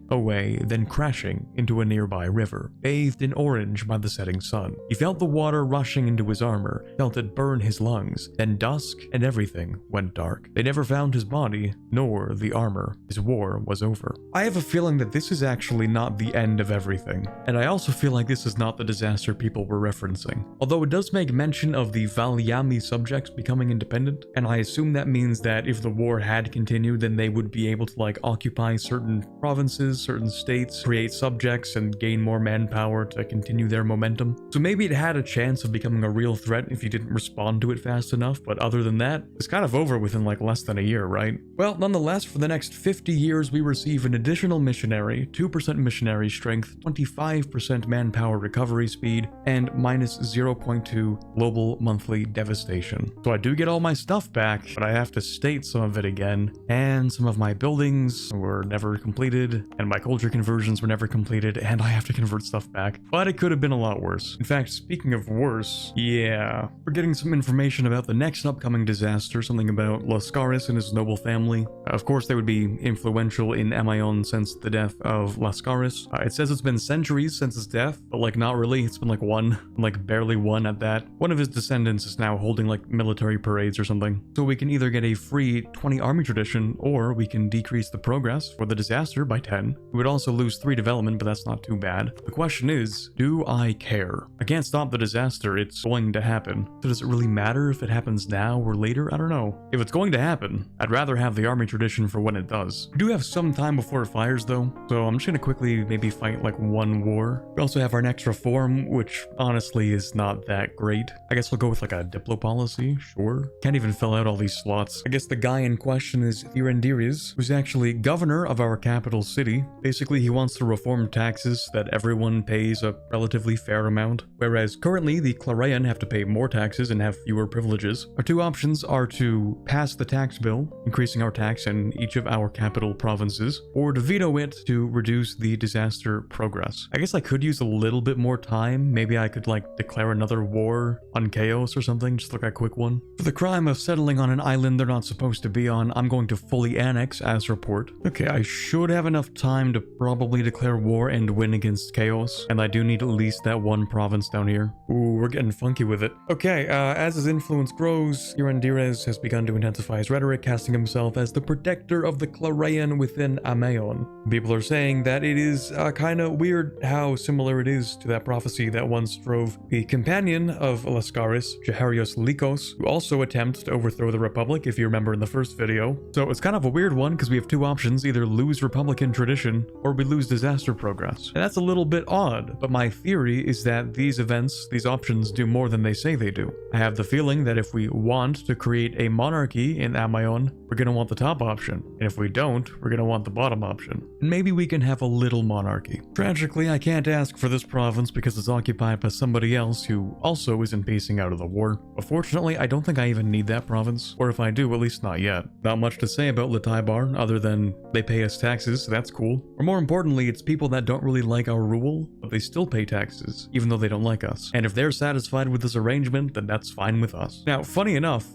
then crashing into a nearby river, bathed in orange by the setting sun. He felt the water rushing into his armor, felt it burn his lungs, then dusk and everything went dark. They never found his body, nor the armor. His war was over. I have a feeling that this is actually not the end of everything, and I also feel like this is not the disaster people were referencing. Although it does make mention of the Valyami subjects becoming independent, and I assume that means that if the war had continued, then they would be able to occupy certain provinces, certain states, create subjects, and gain more manpower to continue their momentum. So maybe it had a chance of becoming a real threat if you didn't respond to it fast enough, but other than that, it's kind of over within less than a year, right? Well, nonetheless, for the next 50 years, we receive an additional missionary, 2% missionary strength, 25% manpower recovery speed, and minus 0.2 global monthly devastation. So I do get all my stuff back, but I have to state some of it again, and some of my buildings were never completed, and my culture conversions were never completed, and I have to convert stuff back. But it could have been a lot worse. In fact, speaking of worse, yeah, we're getting some information about the next upcoming disaster, something about Lascaris and his noble family. Of course, they would be influential in Ameion since the death of Lascaris. It says it's been centuries since his death, but not really. It's been one, barely one at that. One of his descendants is now holding military parades or something. So we can either get a free 20 army tradition, or we can decrease the progress for the disaster by 10. We would also lose 3 development, but that's not too bad. The question is, do I care? I can't stop the disaster, it's going to happen. So does it really matter if it happens now or later? I don't know. If it's going to happen, I'd rather have the army tradition for when it does. We do have some time before it fires though, so I'm just gonna quickly maybe fight one war. We also have our next reform, which honestly is not that great. I guess we'll go with a diplo policy, sure. Can't even fill out all these slots. I guess the guy in question is Thirandiriz, who's actually governor of our capital city. Basically, he wants to reform taxes so that everyone pays a relatively fair amount, whereas currently the Claraean have to pay more taxes and have fewer privileges. Our 2 options are to pass the tax bill, increasing our tax in each of our capital provinces, or to veto it to reduce the disaster progress. I guess I could use a little bit more time. Maybe I could declare another war on Chaos or something, just a quick one. For the crime of settling on an island they're not supposed to be on, I'm going to fully annex as report. Okay, I should have enough time to probably declare war and win against Chaos, and I do need at least that 1 province down here. Ooh, we're getting funky with it. Okay, as his influence grows, Thirandiriz has begun to intensify his rhetoric, casting himself as the protector of the Claraean within Ameion. People are saying that it is kind of weird how similar it is to that prophecy that once drove the companion of Lascaris, Jaharios Lycos, who also attempted to overthrow the Republic, if you remember in the first video. So it's kind of a weird one, because we have 2 options, either lose Republican tradition, or or we lose disaster progress. And that's a little bit odd, but my theory is that these events, these options do more than they say they do. I have the feeling that if we want to create a monarchy in Ameion, we're going to want the top option. And if we don't, we're going to want the bottom option. And maybe we can have a little monarchy. Tragically, I can't ask for this province because it's occupied by somebody else who also isn't pacing out of the war. But fortunately, I don't think I even need that province. Or if I do, at least not yet. Not much to say about Lataibar other than they pay us taxes, so that's cool. Or more importantly, it's people that don't really like our rule, but they still pay taxes, even though they don't like us. And if they're satisfied with this arrangement, then that's fine with us. Now, funny enough,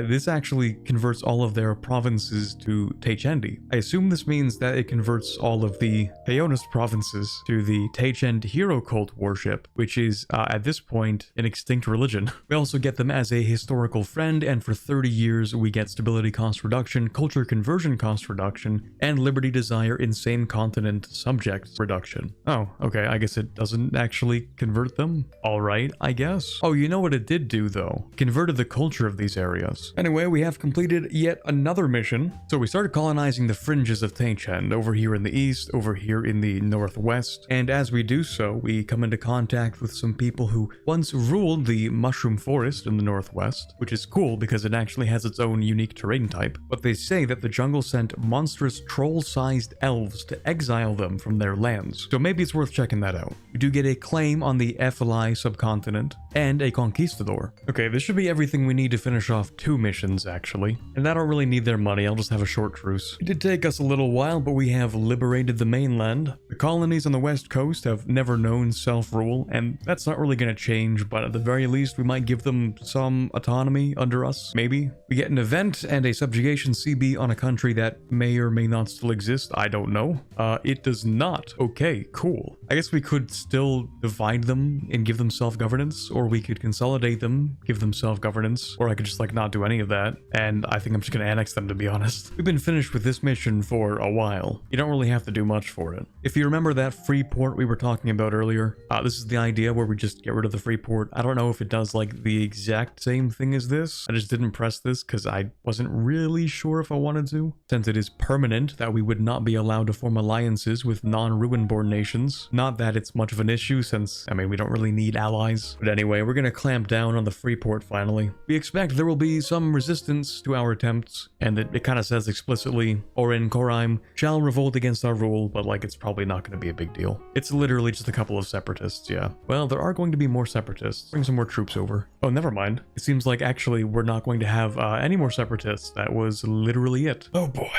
this actually converts all of their provinces to Teichendi. I assume this means that it converts all of the Peonist provinces to the Teichend hero cult worship, which is, at this point, an extinct religion. We also get them as a historical friend, and for 30 years we get stability cost reduction, culture conversion cost reduction, and liberty desire insane continent subject reduction. Oh, okay, I guess it doesn't actually convert them. Alright, I guess. Oh, you know what it did do though? Converted the culture of these areas. Anyway, we have completed yet another mission. So we started colonizing the fringes of Teichend, over here in the east, over here in the northwest, and as we do so, we come into contact with some people who once ruled the mushroom forest in the northwest, which is cool because it actually has its own unique terrain type. But they say that the jungle sent monstrous troll-sized elves to exile them from their lands, so maybe it's worth checking that out. We do get a claim on the Ephelai subcontinent, and a conquistador. Okay, this should be everything we need to finish off 2 missions, actually. And I don't really need their money, I'll just have a short truce. It did take us a little while, but we have liberated the mainland. The colonies on the west coast have never known self-rule, and that's not really going to change, but at the very least, we might give them some autonomy under us, maybe. We get an event and a subjugation CB on a country that may or may not still exist, I don't know. It does not. Okay, cool. I guess we could still divide them and give them self-governance, or we could consolidate them, give them self-governance, or I could just like not do any of that, and I think I'm just gonna annex them, to be honest. We've been finished with this mission for a while. You don't really have to do much for it. If you remember that free port we were talking about earlier, this is the idea where we just get rid of the free port. I don't know if it does like the exact same thing as this. I just didn't press this because I wasn't really sure if I wanted to. Since it is permanent that we would not be allowed to form alliances with non-Ruinborn nations. Not that it's much of an issue since, I mean, we don't really need allies. But anyway, we're gonna clamp down on the free port finally. We expect there will be some resistance to our attempts, and it kind of says explicitly, Orin Koraim shall revolt against our rule, but like it's probably not gonna be a big deal. It's literally just a couple of separatists, yeah. Well, there are going to be more separatists. Bring some more troops over. Oh, never mind. It seems like actually we're not going to have any more separatists. That was literally it. Oh boy.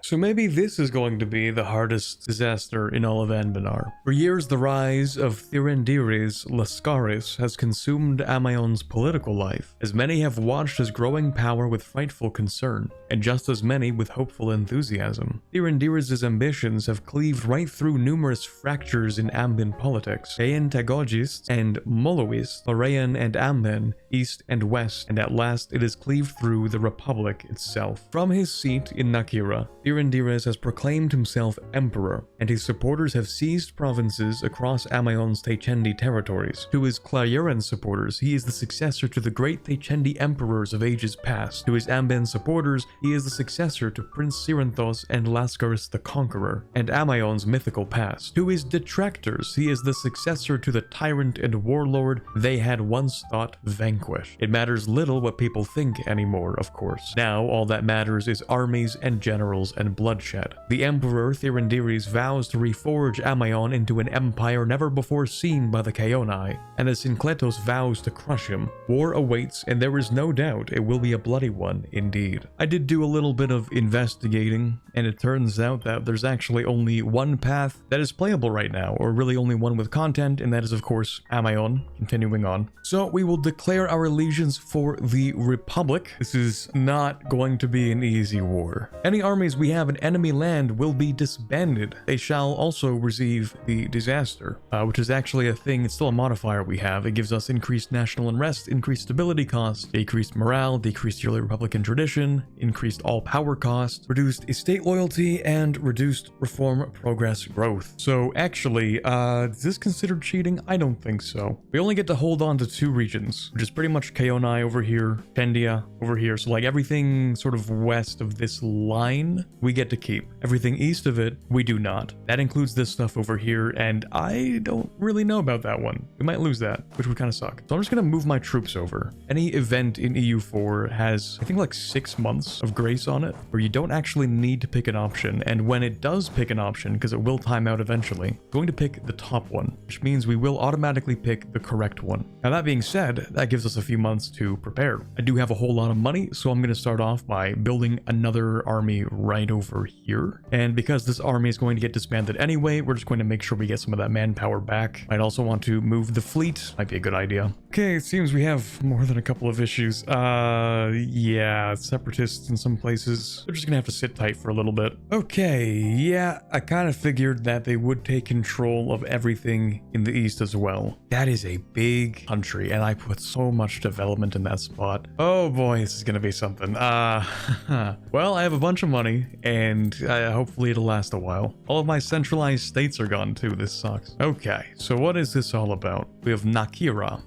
So maybe this is going to be the hardest disaster in all of Anbennar. For years, the rise of Thirendires Lascaris has consumed Ameion's political life, as many have watched his growing power with frightful concern, and just as many with hopeful enthusiasm. Thirendires' ambitions have cleaved right through numerous fractures in Ambin politics, Aentagogist and Moloist, Lorean and Amben, east and west, and at last it has cleaved through the Republic itself. From his seat in Nakira, Thirendires has proclaimed himself emperor, and his supporters have seized provinces across Ameion's Teichendi territories. To his Clarieren supporters, he is the successor to the great Teichendi emperors of ages past. To his Amben supporters, he is the successor to Prince Siranthos and Lascaris the Conqueror, and Ameion's mythical past. To his detractors, he is the successor to the tyrant and warlord they had once thought vanquished. It matters little what people think anymore, of course. Now, all that matters is armies and generals and bloodshed. The Emperor Thirendires vows to reforge Ameion into an empire never before seen by the Kaonai, and as Syncletos vows to crush him. War awaits, and there is no doubt it will be a bloody one indeed. I did do a little bit of investigating, and it turns out that there's actually only one path that is playable right now, or really only one with content, and that is of course Ameion. Continuing on. So we will declare our allegiance for the Republic. This is not going to be an easy war. Any armies we have in enemy land will be disbanded. They shall also receive the disaster, which is actually a thing. It's still a modifier we have. It gives us increased national unrest, increased stability costs, decreased morale, decreased yearly Republican tradition, increased all power cost, reduced estate loyalty, and reduced reform progress growth. So actually, is this considered cheating? I don't think so. We only get to hold on to 2 regions, which is pretty much Kaonai over here, Tendia over here. So like everything sort of west of this line, we get to keep. Everything east of it, we do not. not. That includes this stuff over here, and I don't really know about that one. We might lose that, which would kind of suck. So I'm just gonna move my troops over. Any event in EU4 has, I think, like 6 months of grace on it, where you don't actually need to pick an option, and when it does pick an option, because it will time out eventually, I'm going to pick the top one, which means we will automatically pick the correct one. Now that being said, that gives us a few months to prepare. I do have a whole lot of money, so I'm going to start off by building another army right over here. And because this army is going to get disbanded anyway, we're just going to make sure we get some of that manpower back. I'd also want to move the fleet. Might be a good idea. Okay, it seems we have more than a couple of issues. Yeah, separatists in some places. They're just gonna have to sit tight for a little bit. Okay, yeah, I kind of figured that they would take control of everything in the east as well. That is a big country, and I put so much development in that spot. Oh boy, this is gonna be something. Well, I have a bunch of money, and hopefully it'll last a while. All of my centralized states are gone too. This sucks. Okay, so what is this all about? We have Nakira,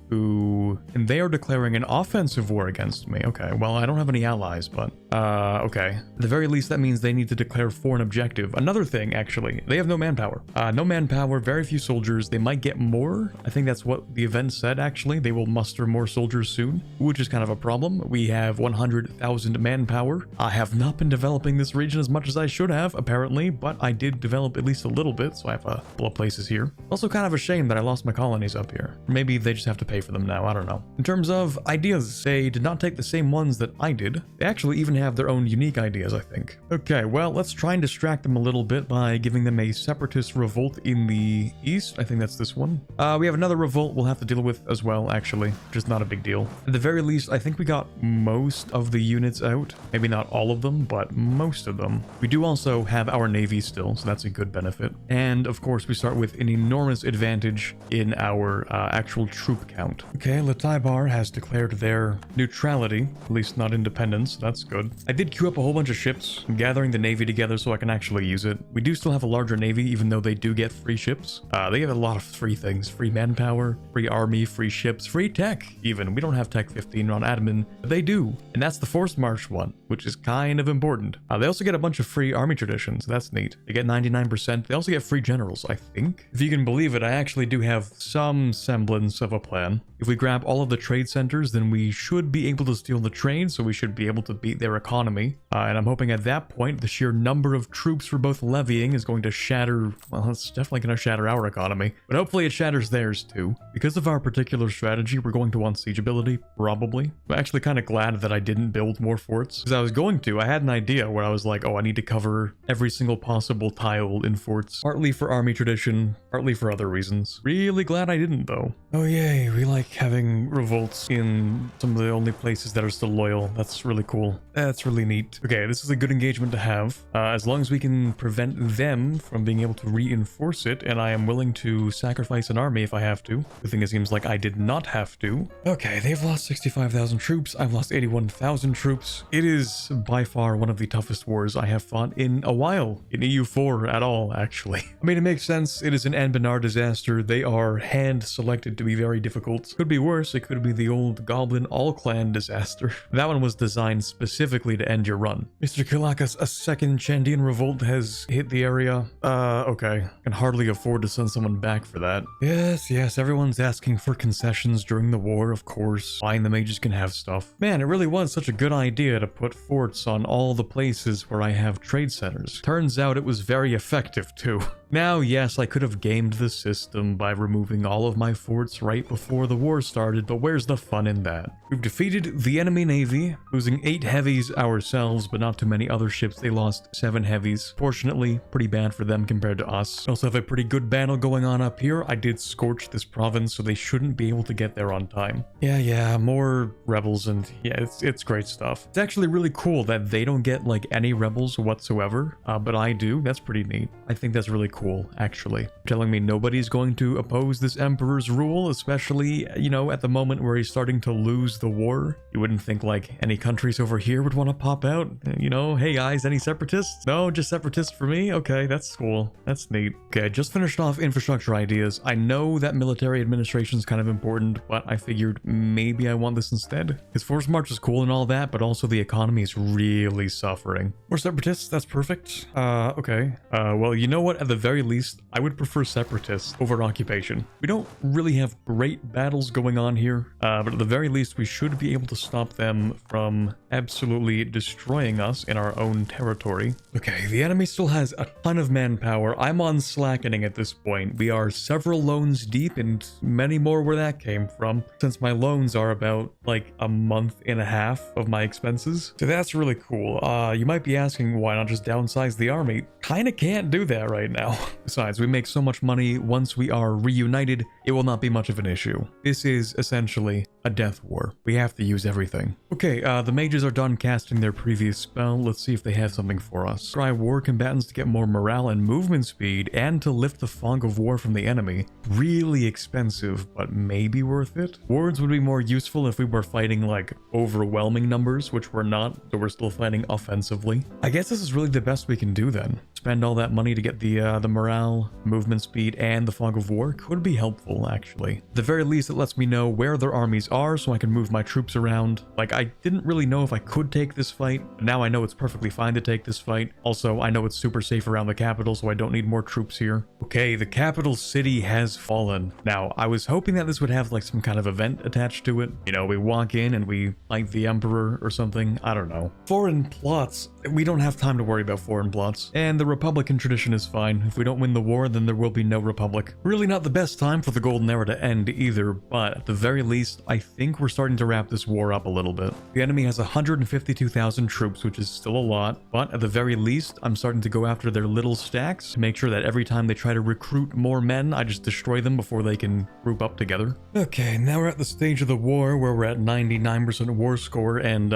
and they are declaring an offensive war against me. Okay, well, I don't have any allies, but okay. At the very least, that means they need to declare foreign objective. Another thing, actually, they have no manpower. No manpower, very few soldiers. They might get more. I think that's what the event said, actually. They will muster more soldiers soon, which is kind of a problem. We have 100,000 manpower. I have not been developing this region as much as I should have, apparently, but I did develop at least a little bit, so I have a couple of places here. Also kind of a shame that I lost my colonies up here. Maybe they just have to pay for them now, I don't know. In terms of ideas, they did not take the same ones that I did. They actually even have their own unique ideas, I think. Okay, well, let's try and distract them a little bit by giving them a separatist revolt in the east. I think that's this one. We have another revolt we'll have to deal with as well, actually, which is not a big deal. At the very least, I think we got most of the units out. Maybe not all of them, but most of them. We do also have our navy still, so that's a good benefit. And of course, we start with an enormous advantage in our actual troop count. Okay, Lataibar has declared their neutrality, at least not independence. That's good. I did queue up a whole bunch of ships, gathering the navy together so I can actually use it. We do still have a larger navy, even though they do get free ships. They get a lot of free things. Free manpower, free army, free ships, free tech, even. We don't have tech 15 on admin, but they do. And that's the forced march one, which is kind of important. They also get a bunch of free army traditions. That's neat. They get 99%. They also get free generals, I think. If you can believe it, I actually do have some semblance of a plan. If we grab all of the trade centers, then we should be able to steal the trade, so we should be able to beat their economy. And I'm hoping at that point, the sheer number of troops we're both levying is going to shatter, well, it's definitely going to shatter our economy, but hopefully it shatters theirs too. Because of our particular strategy, we're going to want siege ability, probably. I'm actually kind of glad that I didn't build more forts, because I was going to. I had an idea where I was like, oh, I need to cover every single possible tile in forts, partly for army tradition, partly for other reasons. Really glad I didn't, though. Oh yay, we like having revolts in some of the only places that are still loyal. That's really cool. That's really neat. Okay, this is a good engagement to have, as long as we can prevent them from being able to reinforce it, and I am willing to sacrifice an army if I have to. The thing, it seems like I did not have to. Okay, they've lost 65,000 troops. I've lost 81,000 troops. It is by far one of the toughest wars I have fought in a while, in EU4 at all, actually. I mean, it makes sense. It is an Anbennar disaster. They are hand-selected to be very difficult. Could be worse. It could be the old Goblin All-Clan disaster. That one was designed specifically to end your run. Mr. Kilakas, a second Chandian revolt has hit the area. Okay. Can hardly afford to send someone back for that. Yes, everyone's asking for concessions during the war, of course. Fine, the mages can have stuff. Man, it really was such a good idea to put forts on all the places where I have trade centers. Turns out it was very effective, too. Now, yes, I could have gamed the system by removing all of my forts right before the war started, but where's the fun in that? We've defeated the enemy navy, losing 8 heavies ourselves, but not too many other ships. They lost 7 heavies. Fortunately, pretty bad for them compared to us. We also have a pretty good battle going on up here. I did scorch this province, so they shouldn't be able to get there on time. Yeah, more rebels, and yeah, it's great stuff. It's actually really cool that they don't get like any rebels whatsoever, but I do. That's pretty neat. I think that's really cool, actually. Telling me nobody's going to oppose this emperor's rule, especially, you know, at the moment where he's starting to lose the war. You wouldn't think like any countries over here would want to pop out, you know, hey guys, any separatists? No, just separatists for me? Okay, that's cool. That's neat. Okay, I just finished off infrastructure ideas. I know that military administration is kind of important, but I figured maybe I want this instead. His force march is cool and all that, but also the economy is really suffering. More separatists, that's perfect. Okay. Well, you know what? At the very very least, I would prefer separatists over occupation. We don't really have great battles going on here, but at the very least, we should be able to stop them from absolutely destroying us in our own territory. Okay, the enemy still has a ton of manpower. I'm on slackening at this point. We are several loans deep and many more where that came from, since my loans are about like a month and a half of my expenses. So that's really cool. You might be asking why not just downsize the army? Kinda can't do that right now. Besides, we make so much money once we are reunited, it will not be much of an issue. This is essentially a death war. We have to use everything. Okay, the mages are done casting their previous spell. Let's see if they have something for us. Try war combatants to get more morale and movement speed and to lift the fog of war from the enemy. Really expensive, but maybe worth it. Wards would be more useful if we were fighting like overwhelming numbers, which we're not, so we're still fighting offensively. I guess this is really the best we can do then. Spend all that money to get the morale, movement speed, and the fog of war could be helpful, actually. At the very least, it lets me know where their armies are so I can move my troops around. Like, I didn't really know if I could take this fight, but now I know it's perfectly fine to take this fight. Also, I know it's super safe around the capital, so I don't need more troops here. Okay, the capital city has fallen. Now, I was hoping that this would have like some kind of event attached to it. You know, we walk in and we fight the emperor or something. I don't know. Foreign plots. We don't have time to worry about foreign plots. And the Republican tradition is fine. If we don't win the war, then there will be no republic. Really not the best time for the Golden Era to end either, but at the very least, I think we're starting to wrap this war up a little bit. The enemy has 152,000 troops, which is still a lot, but at the very least, I'm starting to go after their little stacks to make sure that every time they try to recruit more men, I just destroy them before they can group up together. Okay, now we're at the stage of the war where we're at 99% war score, and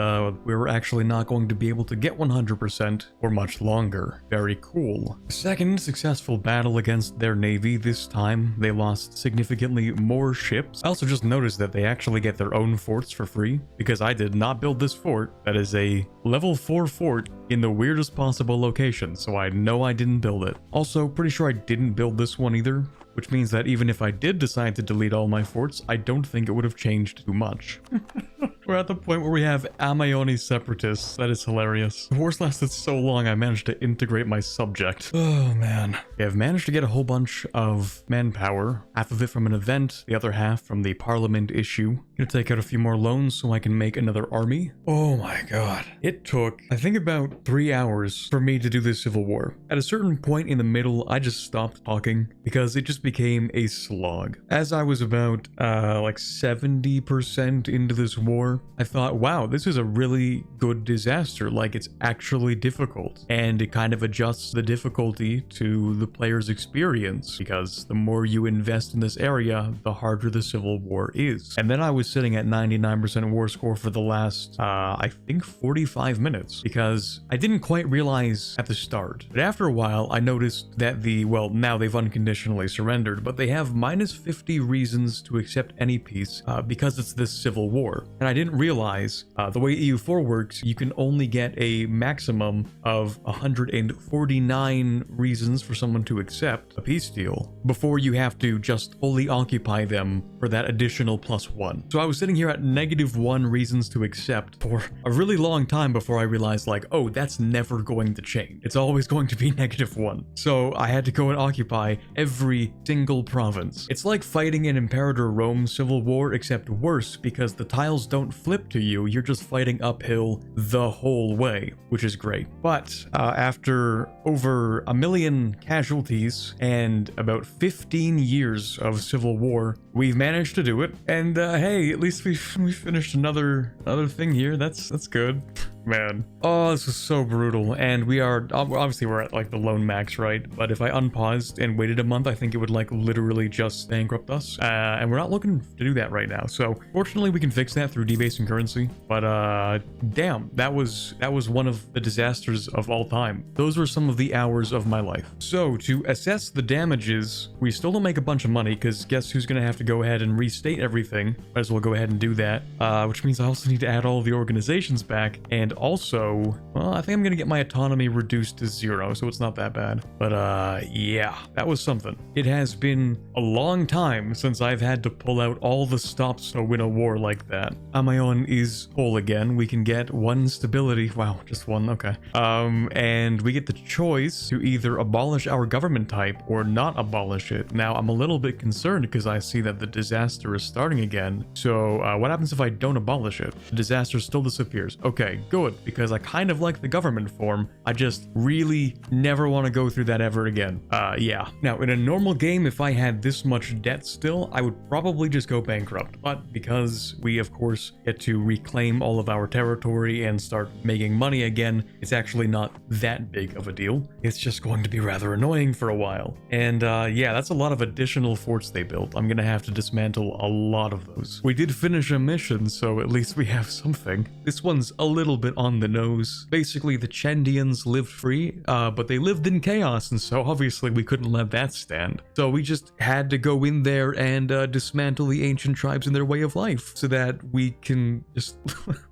we're actually not going to be able to get 100% for much longer. Very cool. Second successful battle against their navy. This time, they lost significantly more ships. I also just noticed that they actually get their own forts for free, because I did not build this fort. That is a level 4 fort in the weirdest possible location, so I know I didn't build it. Also, pretty sure I didn't build this one either, which means that even if I did decide to delete all my forts, I don't think it would have changed too much. We're at the point where we have Ameion separatists. That is hilarious. The wars lasted so long, I managed to integrate my subject. Oh, man. Okay, I've managed to get a whole bunch of manpower. Half of it from an event, the other half from the parliament issue. Gonna take out a few more loans so I can make another army. Oh my god. It took, I think, about 3 hours for me to do this civil war. At a certain point in the middle, I just stopped talking because it just became a slog. As I was about like 70% into this war, I thought, wow, this is a really good disaster. Like, it's actually difficult, and it kind of adjusts the difficulty to the player's experience, because the more you invest in this area, the harder the civil war is. And then I was sitting at 99% war score for the last I think 45 minutes, because I didn't quite realize at the start, but after a while I noticed that well, now they've unconditionally surrendered, but they have minus 50 reasons to accept any peace because it's this civil war. And I didn't realize the way EU4 works, you can only get a maximum of 149 reasons for someone to accept a peace deal before you have to just fully occupy them for that additional +1. So I was sitting here at -1 reasons to accept for a really long time before I realized, like, oh, that's never going to change. It's always going to be -1. So I had to go and occupy every single province. It's like fighting an Imperator Rome civil war, except worse, because the tiles don't flip to you. You're just fighting uphill the whole way, which is great. But after over 1 million casualties and about 15 years of civil war, we've managed to do it. And hey, at least we finished another thing here. That's good. Man. Oh, this is so brutal. And we are, obviously we're at like the lone max, right? But if I unpaused and waited a month, I think it would like literally just bankrupt us. And we're not looking to do that right now. So fortunately we can fix that through debasing currency. But damn, that was one of the disasters of all time. Those were some of the hours of my life. So to assess the damages, we still don't make a bunch of money, because guess who's gonna have to go ahead and restate everything. Might as well go ahead and do that, which means I also need to add all the organizations back, and also, well, I think I'm gonna get my autonomy reduced to 0, so it's not that bad. But yeah, that was something. It has been a long time since I've had to pull out all the stops to win a war like that. Ameion is whole again. We can get 1 stability. Wow, just 1, okay. And we get the choice to either abolish our government type or not abolish it. Now, I'm a little bit concerned because I see that the disaster is starting again. So what happens if I don't abolish it? The disaster still disappears. Okay, good, because I kind of like the government form. I just really never want to go through that ever again. Yeah. Now, in a normal game, if I had this much debt still, I would probably just go bankrupt. But because we, of course, get to reclaim all of our territory and start making money again, it's actually not that big of a deal. It's just going to be rather annoying for a while. And yeah, that's a lot of additional forts they built. I'm gonna have to dismantle a lot of those. We did finish a mission, so at least we have something. This one's a little bit on the nose. Basically, the Chendians lived free, but they lived in chaos, and so obviously we couldn't let that stand. So we just had to go in there and dismantle the ancient tribes and their way of life so that we can just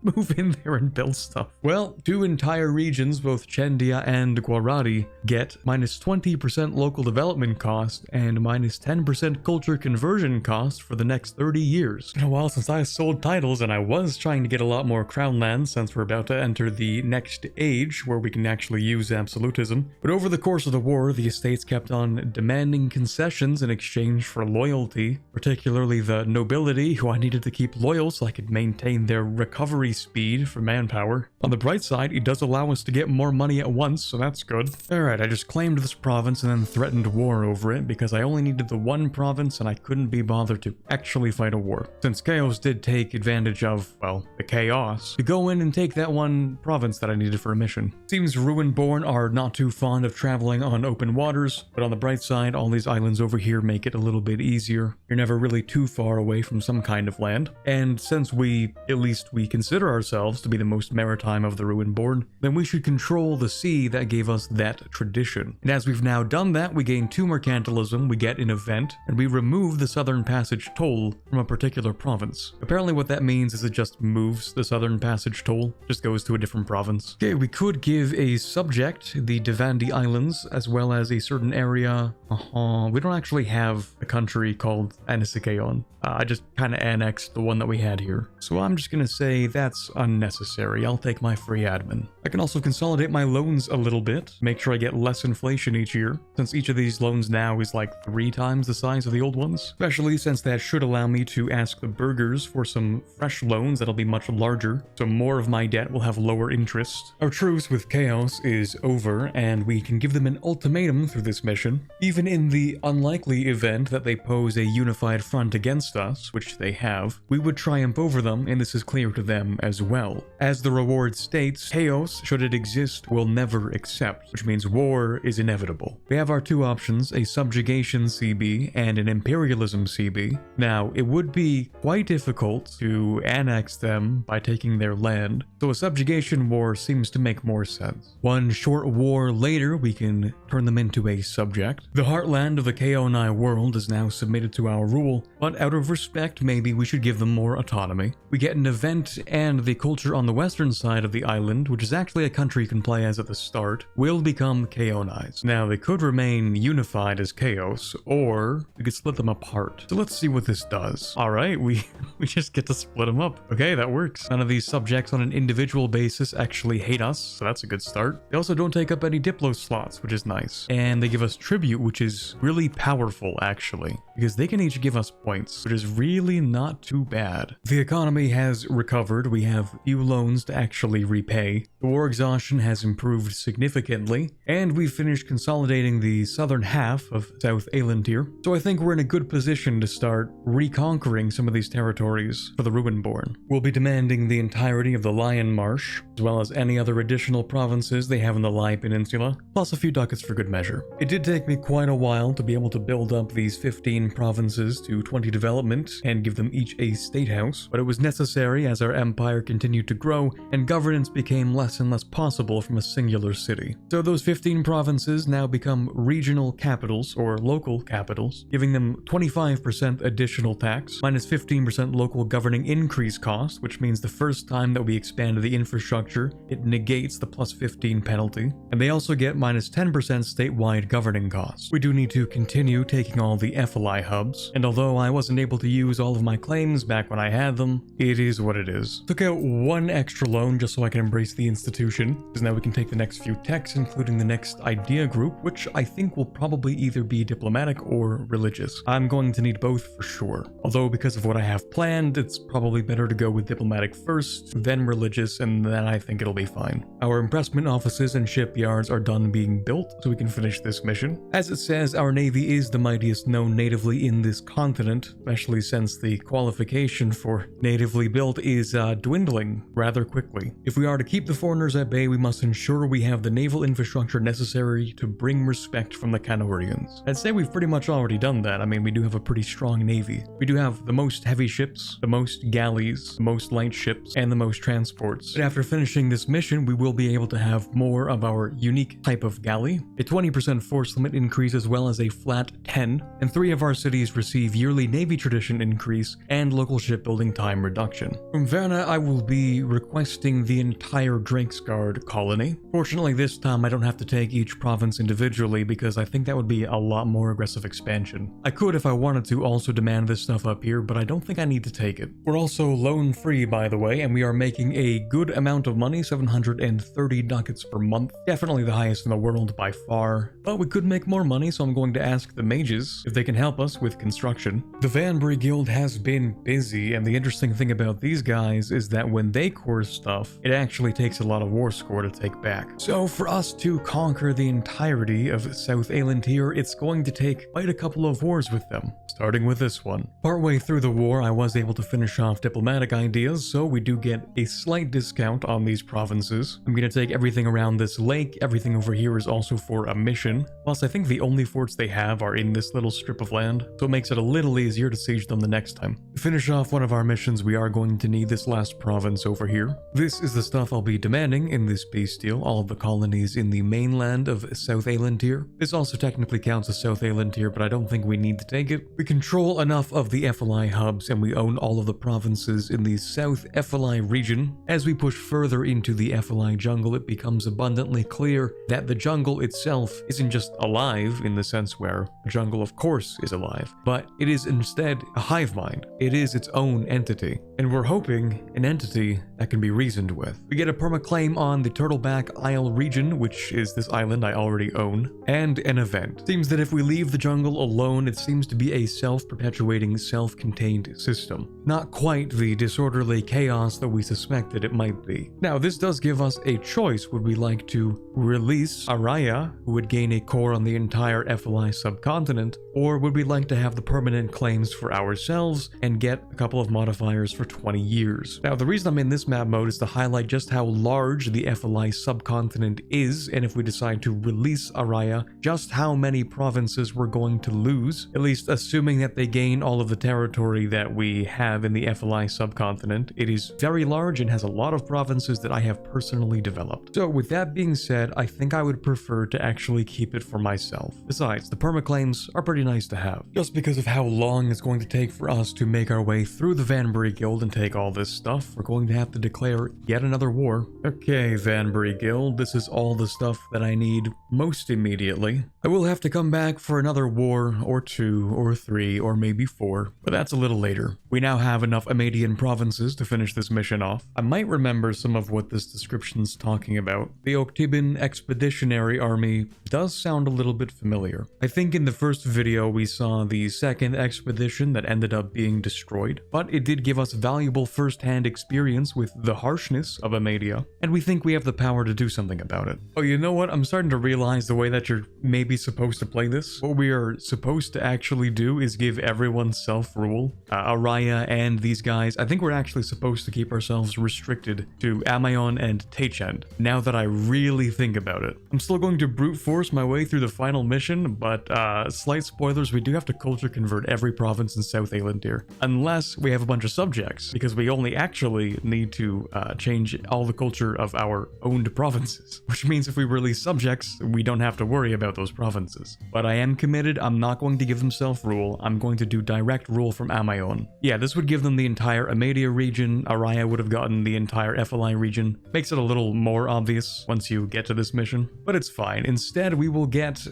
move in there and build stuff. Well, 2 entire regions, both Chendia and Guarati, get minus 20% local development cost and minus 10% culture conversion cost for the next 30 years. It's been a while since I sold titles, and I was trying to get a lot more crown lands since we're about to enter the next age where we can actually use absolutism. But over the course of the war, the estates kept on demanding concessions in exchange for loyalty, particularly the nobility, who I needed to keep loyal so I could maintain their recovery speed for manpower. On the bright side, it does allow us to get more money at once, so that's good. Alright, I just claimed this province and then threatened war over it because I only needed the 1 province and I couldn't be bothered to actually fight a war. Since Chaos did take advantage of, well, the chaos, to go in and take that 1 province that I needed for a mission. Seems Ruinborn are not too fond of traveling on open waters, but on the bright side, all these islands over here make it a little bit easier. You're never really too far away from some kind of land. And since at least we consider ourselves to be the most maritime of the Ruinborn, then we should control the sea that gave us that tradition. And as we've now done that, we gain 2 mercantilism, we get an event, and we remove the Southern Passage toll from a particular province. Apparently what that means is it just moves the Southern Passage toll, just goes to a different province. Okay, we could give a subject the Devandi Islands, as well as a certain area. We don't actually have a country called Anbennar. I just kind of annexed the one that we had here. So I'm just gonna say that's unnecessary. I'll take my free admin. I can also consolidate my loans a little bit, make sure I get less inflation each year, since each of these loans now is like 3 times the size of the old ones. Especially since that should allow me to ask the burghers for some fresh loans that'll be much larger, so more of my debt will have lower interest. Our truce with Chaos is over, and we can give them an ultimatum through this mission. Even in the unlikely event that they pose a unified front against us, which they have, we would triumph over them, and this is clear to them as well. As the reward states, Chaos, should it exist, will never accept, which means war is inevitable. We have our 2 options, a subjugation CB and an imperialism CB. Now, it would be quite difficult to annex them by taking their land, so a subjugation war seems to make more sense. 1 short war later, we can turn them into a subject. The heartland of the Kaonai world is now submitted to our rule, but out of respect, maybe we should give them more autonomy. We get an event, and the culture on the western side of the island, which is actually a country you can play as at the start, will become Kaonais. Now, they could remain unified as Chaos, or we could split them apart. So let's see what this does. Alright, we just get to split them up. Okay, that works. None of these subjects on an individual basis actually hate us, so that's a good start. They also don't take up any Diplo slots, which is nice. And they give us tribute, which is really powerful, actually, because they can each give us points, which is really not too bad. The economy has recovered. We have few loans to actually repay. The war exhaustion has improved significantly, and we've finished consolidating the southern half of South Elantir. So I think we're in a good position to start reconquering some of these territories for the Ruinborn. We'll be demanding the entirety of the Lion Marsh, as well as any other additional provinces they have in the Lai Peninsula, plus a few ducats for good measure. It did take me quite a while to be able to build up these 15 provinces to 20 development and give them each a state house, but it was necessary as our empire continued to grow and governance became less and less possible from a singular city. So those 15 provinces now become regional capitals or local capitals, giving them 25% additional tax, minus 15% local governing increase cost, which means the first time that we expand the infrastructure, it negates the plus 15 penalty, and they also get minus 10% statewide governing costs. We do need to continue taking all the FLI hubs, and although I wasn't able to use all of my claims back when I had them, it is what it is. Took out one extra loan just so I can embrace the institution, because now we can take the next few techs, including the next idea group, which I think will probably either be diplomatic or religious. I'm going to need both for sure. Although because of what I have planned, it's probably better to go with diplomatic first, then religious, and then I think it'll be fine. Our impressment offices and shipyards are done being built, so we can finish this mission. As it says, our navy is the mightiest known natively in this continent, especially since the qualification for natively built is dwindling rather quickly. If we are to keep the foreigners at bay, we must ensure we have the naval infrastructure necessary to bring respect from the Canorians. I'd say we've pretty much already done that. I mean, we do have a pretty strong navy. We do have the most heavy ships, the most galleys, the most light ships, and the most transports. But after finishing this mission, we will be able to have more of our unique type of galley, a 20% force limit increase as well as a flat 10, and 3 of our cities receive yearly navy tradition increase and local shipbuilding time reduction. From Verna, I will be requesting the entire Drakesguard colony. Fortunately, this time I don't have to take each province individually because I think that would be a lot more aggressive expansion. I could, if I wanted to, also demand this stuff up here, but I don't think I need to take it. We're also loan free, by the way, and we are making a good amount of money, 730 ducats per month. Definitely the highest in the world by far, but we could make more money, so I'm going to ask the mages if they can help us with construction. The Vanbury Guild has been busy, and the interesting thing about these guys is that when they course stuff, it actually takes a lot of war score to take back. So for us to conquer the entirety of South Aelantir, it's going to take quite a couple of wars with them, starting with this one. Partway through the war, I was able to finish off diplomatic ideas, so we do get a slight discount on these provinces. I'm going to take everything around this lake. Everything over here is also for a mission. Plus, I think the only forts they have are in this little strip of land, so it makes it a little easier to siege them the next time. To finish off one of our missions, we are going to need this last province over here. This is the stuff I'll be demanding in this peace deal, all of the colonies in the mainland of South Aelantir. This also technically counts as South Aelantir, but I don't think we need to take it. We control enough of the FLI hubs, and we own all of the provinces in the South FLI region. As we push further into the FLI jungle, it becomes abundantly clear that the jungle itself isn't just alive in the sense where a jungle of course is alive, but it is instead a hive mind. It is its own entity, and we're hoping an entity that can be reasoned with. We get a permaclaim on the Turtleback Isle region, which is this island I already own, and an event. Seems that if we leave the jungle alone, it seems to be a self-perpetuating, self-contained system. Not quite the disorderly chaos that we suspected it might be. Now, this does give us a choice. Would we like to release Araya, who would gain a core on the entire FLI subcontinent, or would we like to have the permanent claims for ourselves and get a couple of modifiers for 20 years? Now, the reason I'm in this map mode is to highlight just how large the FLI subcontinent is, and if we decide to release Araya, just how many provinces we're going to lose, at least assuming that they gain all of the territory that we have in the FLI subcontinent. It is very large and has a lot of provinces that I have personally developed. So with that being said, I think I would prefer to actually keep it for myself. Besides, the permaclaims are pretty nice to have. Just because of how long it's going to take for us to make our way through the Vanbury Guild and take all this stuff, we're going to have to declare yet another war. Okay, Vanbury Guild, this is all the stuff that I need most immediately. I will have to come back for another war, or 2, or 3, or maybe 4, but that's a little later. We now have enough Ameion provinces to finish this mission off. I might remember some of what this description's talking about. The Octiban Expeditionary Army does sound a little bit familiar. I think in the first video we saw the second expedition that ended up being destroyed, but it did give us valuable first-hand experience with the harshness of Ameion, and we think we have the power to do something about it. Oh, you know what? I'm starting to realize the way that you're maybe supposed to play this. What we are supposed to actually do is give everyone self-rule. Araya and these guys, I think we're actually supposed to keep ourselves restricted to Ameion and Tachend, now that I really think about it. I'm still going to brute force my way through the final mission, but slight spoilers, we do have to culture convert every province in South Elandir, unless we have a bunch of subjects, because we only actually need to change all the culture of our owned provinces, which means if we release subjects, we don't have to worry about those provinces. But I am committed, I'm not going to give them self-rule, I'm going to do direct rule from Ameion. Yeah, this would give them the entire Ameion region, Araya would have gotten the entire FLI region. Makes it a little more obvious once you get to this mission, but it's fine. Instead, we will get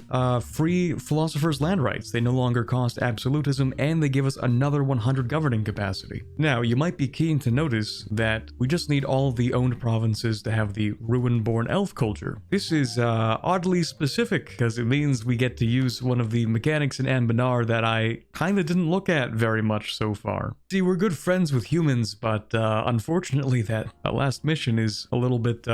free Philosopher's Land rights. They no longer cost absolutism, and they give us another 100 governing capacity. Now, you might be keen to notice that we just need all of the owned provinces to have the Ruin-born elf culture. This is oddly specific, because it means we get to use one of the mechanics in Anbennar that I kinda didn't look at very much so far. See, we're good friends with humans, but unfortunately that last mission is a little bit,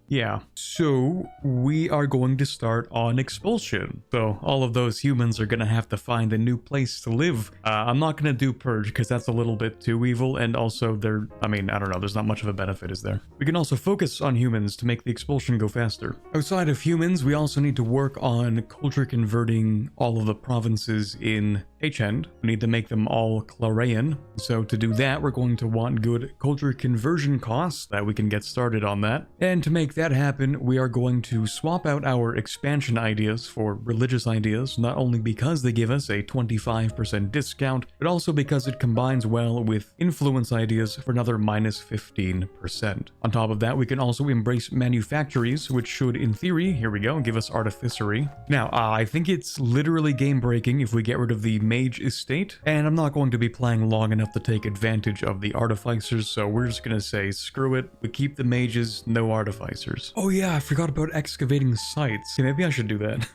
yeah. So, we are going to start on expulsion. So, all of those humans are gonna have to find a new place to live. I'm not gonna do purge, because that's a little bit too evil, and also I don't know, there's not much of a benefit, is there? We can also focus on humans to make the expulsion go faster. Outside of humans, we also need to work on culture converting all of the provinces in Tachend. We need to make them all Claraean. So to do that, we're going to want good culture conversion costs that we can get started on that. And to make that happen, we are going to swap out our expansion ideas for religious ideas, not only because they give us a 25% discount, but also because it combines well with influence ideas for another minus 15%. On top of that, we can also embrace manufactories, which should, in theory, here we go, give us artificery. Now, I think it's literally game breaking if we get rid of the mage estate, and I'm not going to be playing long enough to take advantage of the artificers, so we're just gonna say screw it, we keep the mages, no artificers. Oh yeah, I forgot about excavating sites. Yeah, maybe I should do that.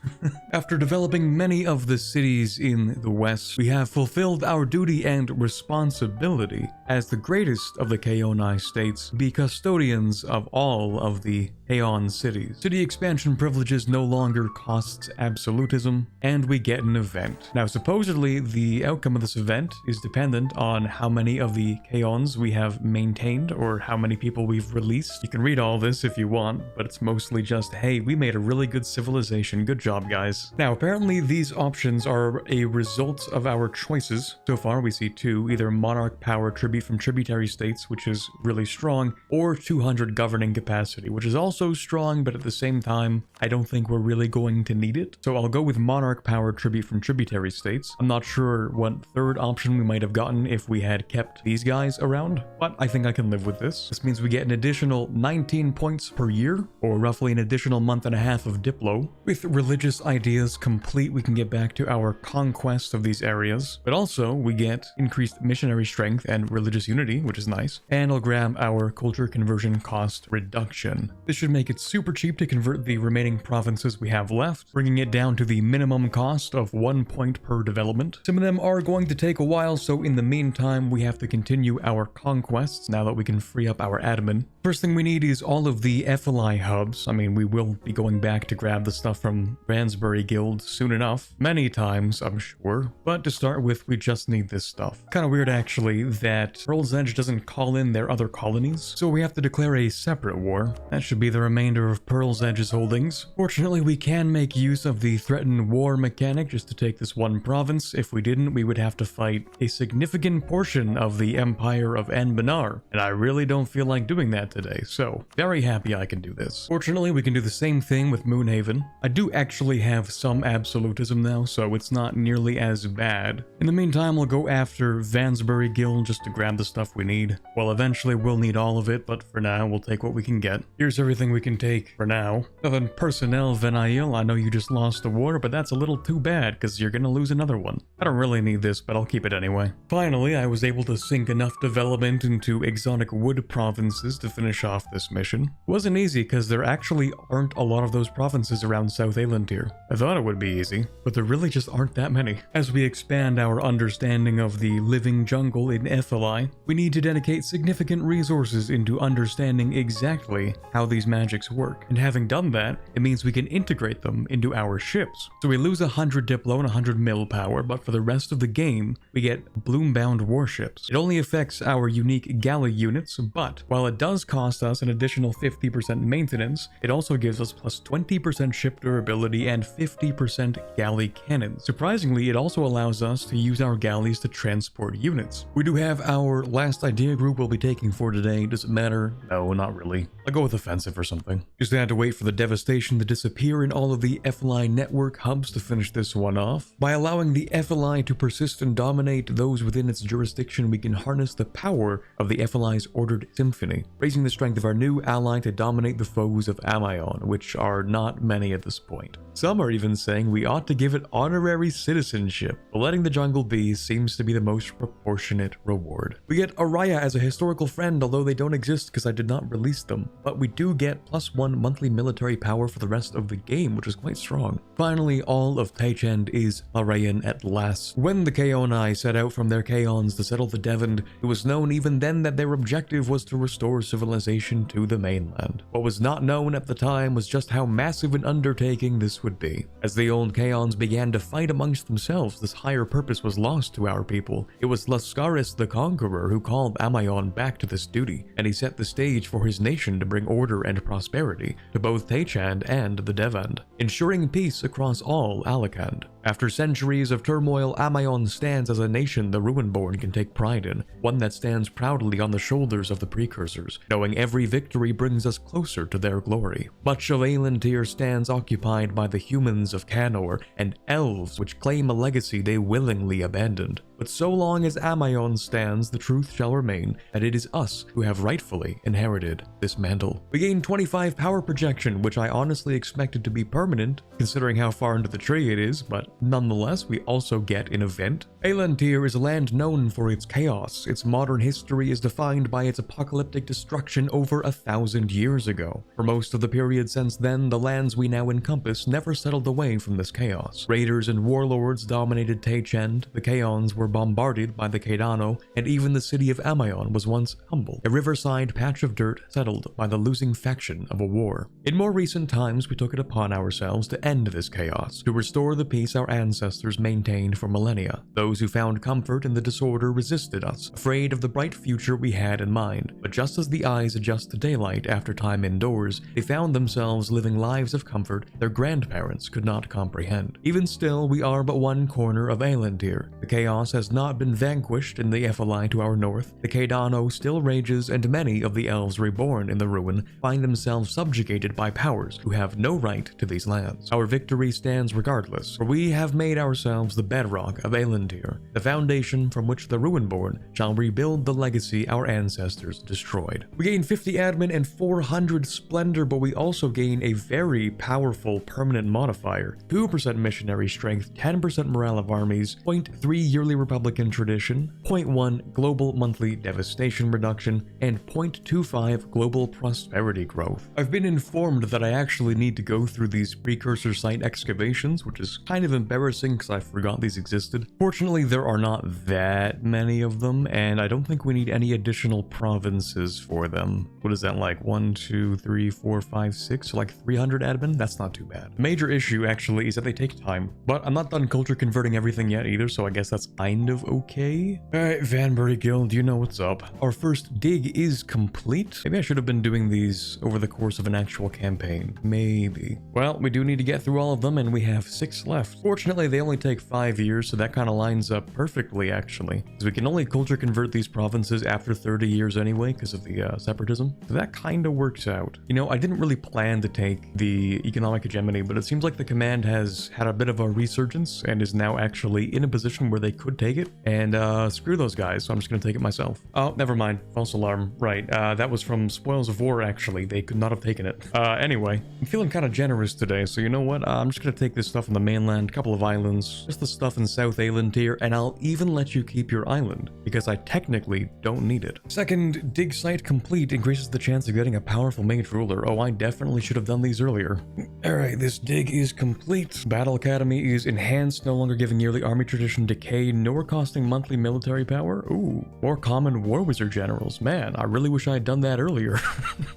After developing many of the cities in the west, we have fulfilled our duty and responsibility as the greatest of the Kaonai states, be custodians of all of the Aeon cities. City expansion privileges no longer costs absolutism, and we get an event. Now, supposedly, the outcome of this event is dependent on how many of the Kaons we have maintained, or how many people we've released. You can read all this if you want, but it's mostly just, hey, we made a really good civilization, good job, guys. Now, apparently these options are a result of our choices. So far, we see two, either monarch power tribute from tributary states, which is really strong, or 200 governing capacity, which is also strong, but at the same time, I don't think we're really going to need it. So I'll go with monarch power tribute from tributary states. I'm not sure what third option we might have gotten if we had kept these guys around, but I think I can live with this. This means we get an additional 19 points per year, or roughly an additional month and a half of Diplo. With religious ideas complete, we can get back to our conquest of these areas, but also we get increased missionary strength and religious unity, which is nice, and I'll grab our culture conversion cost reduction. This should make it super cheap to convert the remaining provinces we have left, bringing it down to the minimum cost of 1 point per development. Some of them are going to take a while, so in the meantime, we have to continue our conquests now that we can free up our admin. First thing we need is all of the FLI hubs. I mean, we will be going back to grab the stuff from Ransbury Guild soon enough. Many times, I'm sure. But to start with, we just need this stuff. Kind of weird, actually, that Pearl's Edge doesn't call in their other colonies, so we have to declare a separate war. That should be the remainder of Pearl's Edge's holdings. Fortunately, we can make use of the threatened war mechanic just to take this one province. If we didn't, we would have to fight a significant portion of the Empire of Anbennar, and I really don't feel like doing that today, so very happy I can do this. Fortunately, we can do the same thing with Moonhaven. I do actually have some absolutism now, so it's not nearly as bad. In the meantime, we'll go after Vansbury Guild just to grab the stuff we need. Well, eventually we'll need all of it, but for now, we'll take what we can get. Here's everything we can take for now. Then Personnel Venail, I know you just lost a war, but that's a little too bad, because you're gonna lose another one. I don't really need this, but I'll keep it anyway. Finally, I was able to sink enough development into exotic wood provinces to finish off this mission. It wasn't easy, because there actually aren't a lot of those provinces around South Elandir. I thought it would be easy, but there really just aren't that many. As we expand our understanding of the living jungle in FLI, we need to dedicate significant resources into understanding exactly how these magics work. And having done that, it means we can integrate them into our ships. So we lose 100 Diplo and 100 mil power, but for the rest of the game, we get bloom-bound warships. It only affects our unique galley units, but while it does cost us an additional 50% maintenance, it also gives us plus 20% ship durability and 50% galley cannons. Surprisingly, it also allows us to use our galleys to transport units. We do have our last idea group we'll be taking for today. Does it matter? No, not really. I'll go with offensive or something. Just had to wait for the devastation to disappear in all of the FLI network hubs to finish this one off. By allowing the FLI to persist and dominate those within its jurisdiction, we can harness the power of the FLI's ordered symphony, raising the strength of our new ally to dominate the foes of Ameion, which are not many at this point. Some are even saying we ought to give it honorary citizenship, but letting the jungle be seems to be the most proportionate reward. We get Araya as a historical friend, although they don't exist because I did not release them, but we do get +1 monthly military power for the rest of the game, which is quite strong. Finally, all of Taichend is Arayan at last. When the Kaonai set out from their Kaons to settle the Devon, it was known even then that their objective was to restore civilization to the mainland. What was not known at the time was just how massive an undertaking this would be. As the old Kaons began to fight amongst themselves, this higher purpose was lost to our people. It was Lascaris the Conqueror who called Ameion back to this duty, and he set the stage for his nation to bring order and prosperity to both Taichend and the Devand, ensuring peace across all Alicant. After centuries of turmoil, Ameion stands as a nation the Ruinborn can take pride in, one that stands proudly on the shoulders of the precursors, knowing every victory brings us closer to their glory. Much of Aelantir stands occupied by the humans of Canor and elves, which claim a legacy they willingly abandoned. But so long as Ameion stands, the truth shall remain that it is us who have rightfully inherited this mantle. We gain 25 power projection, which I honestly expected to be permanent, considering how far into the tree it is, but nonetheless, we also get an event. Aelantir is a land known for its chaos. Its modern history is defined by its apocalyptic destruction over 1,000 years ago. For most of the period since then, the lands we now encompass never settled away from this chaos. Raiders and warlords dominated Taichend, the Kaons were bombarded by the Kaidano, and even the city of Ameion was once humble, a riverside patch of dirt settled by the losing faction of a war. In more recent times, we took it upon ourselves to end this chaos, to restore the peace our ancestors maintained for millennia. Those who found comfort in the disorder resisted us, afraid of the bright future we had in mind. But just as the eyes adjust to daylight after time indoors, they found themselves living lives of comfort their grandparents could not comprehend. Even still, we are but one corner of Aelantir. The chaos has not been vanquished in the FLI to our north. The Kaidano still rages, and many of the elves reborn in the ruin find themselves subjugated by powers who have no right to these lands. Our victory stands regardless, for we have made ourselves the bedrock of Aelantir, the foundation from which the Ruinborn shall rebuild the legacy our ancestors destroyed. We gain 50 admin and 400 splendor, but we also gain a very powerful permanent modifier: 2% missionary strength, 10% morale of armies, 0.3 yearly Republican tradition, 0.1 global monthly devastation reduction, and 0.25 global prosperity growth. I've been informed that I actually need to go through these precursor site excavations, which is kind of embarrassing because I forgot these existed. Fortunately, there are not that many of them, and I don't think we need any additional provinces for them. What is that, like 1, 2, 3, 4, 5, 6, so like 300 admin? That's not too bad. The major issue actually is that they take time, but I'm not done culture converting everything yet either, so I guess that's kind of okay. Alright, Vanbury Guild, you know what's up. Our first dig is complete. Maybe I should have been doing these over the course of an actual campaign. Maybe. Well, we do need to get through all of them, and we have 6 left. Fortunately, they only take 5 years, so that kind of lines up perfectly, actually. Because we can only culture convert these provinces after 30 years anyway, because of the separatism. So that kind of works out. You know, I didn't really plan to take the economic hegemony, but it seems like the command has had a bit of a resurgence and is now actually in a position where they could take it. And screw those guys, so I'm just going to take it myself. Oh, never mind. False alarm. Right. That was from Spoils of War, actually. They could not have taken it. Anyway, I'm feeling kind of generous today, so you know what? I'm just going to take this stuff on the mainland, a couple of islands, just the stuff in South Aelantir, and I'll even let you keep your island, because I technically don't need it. Second, dig site complete increases the chance of getting a powerful mage ruler. Oh, I definitely should have done these earlier. Alright, this dig is complete. Battle Academy is enhanced, no longer giving yearly army tradition decay, no Ignore costing monthly military power. Ooh, more common war wizard generals. Man, I really wish I had done that earlier.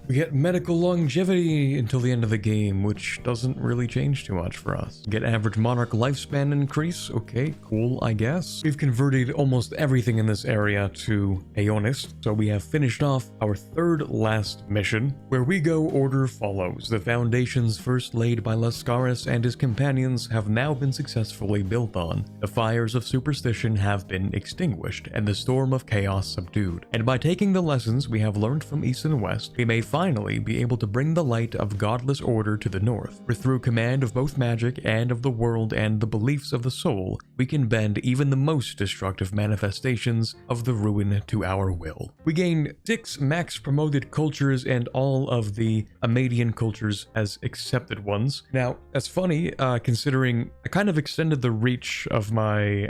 We get medical longevity until the end of the game, which doesn't really change too much for us. Get average monarch lifespan increase. Okay, cool, I guess. We've converted almost everything in this area to Aeonist, so we have finished off our third last mission, where we go order follows. The foundations first laid by Lascaris and his companions have now been successfully built on. The fires of superstition have been extinguished, and the storm of chaos subdued. And by taking the lessons we have learned from East and West, we may finally be able to bring the light of godless order to the north. For through command of both magic and of the world and the beliefs of the soul, we can bend even the most destructive manifestations of the ruin to our will. We gain 6 max promoted cultures and all of the Ameion cultures as accepted ones. Now, that's funny, considering I kind of extended the reach of my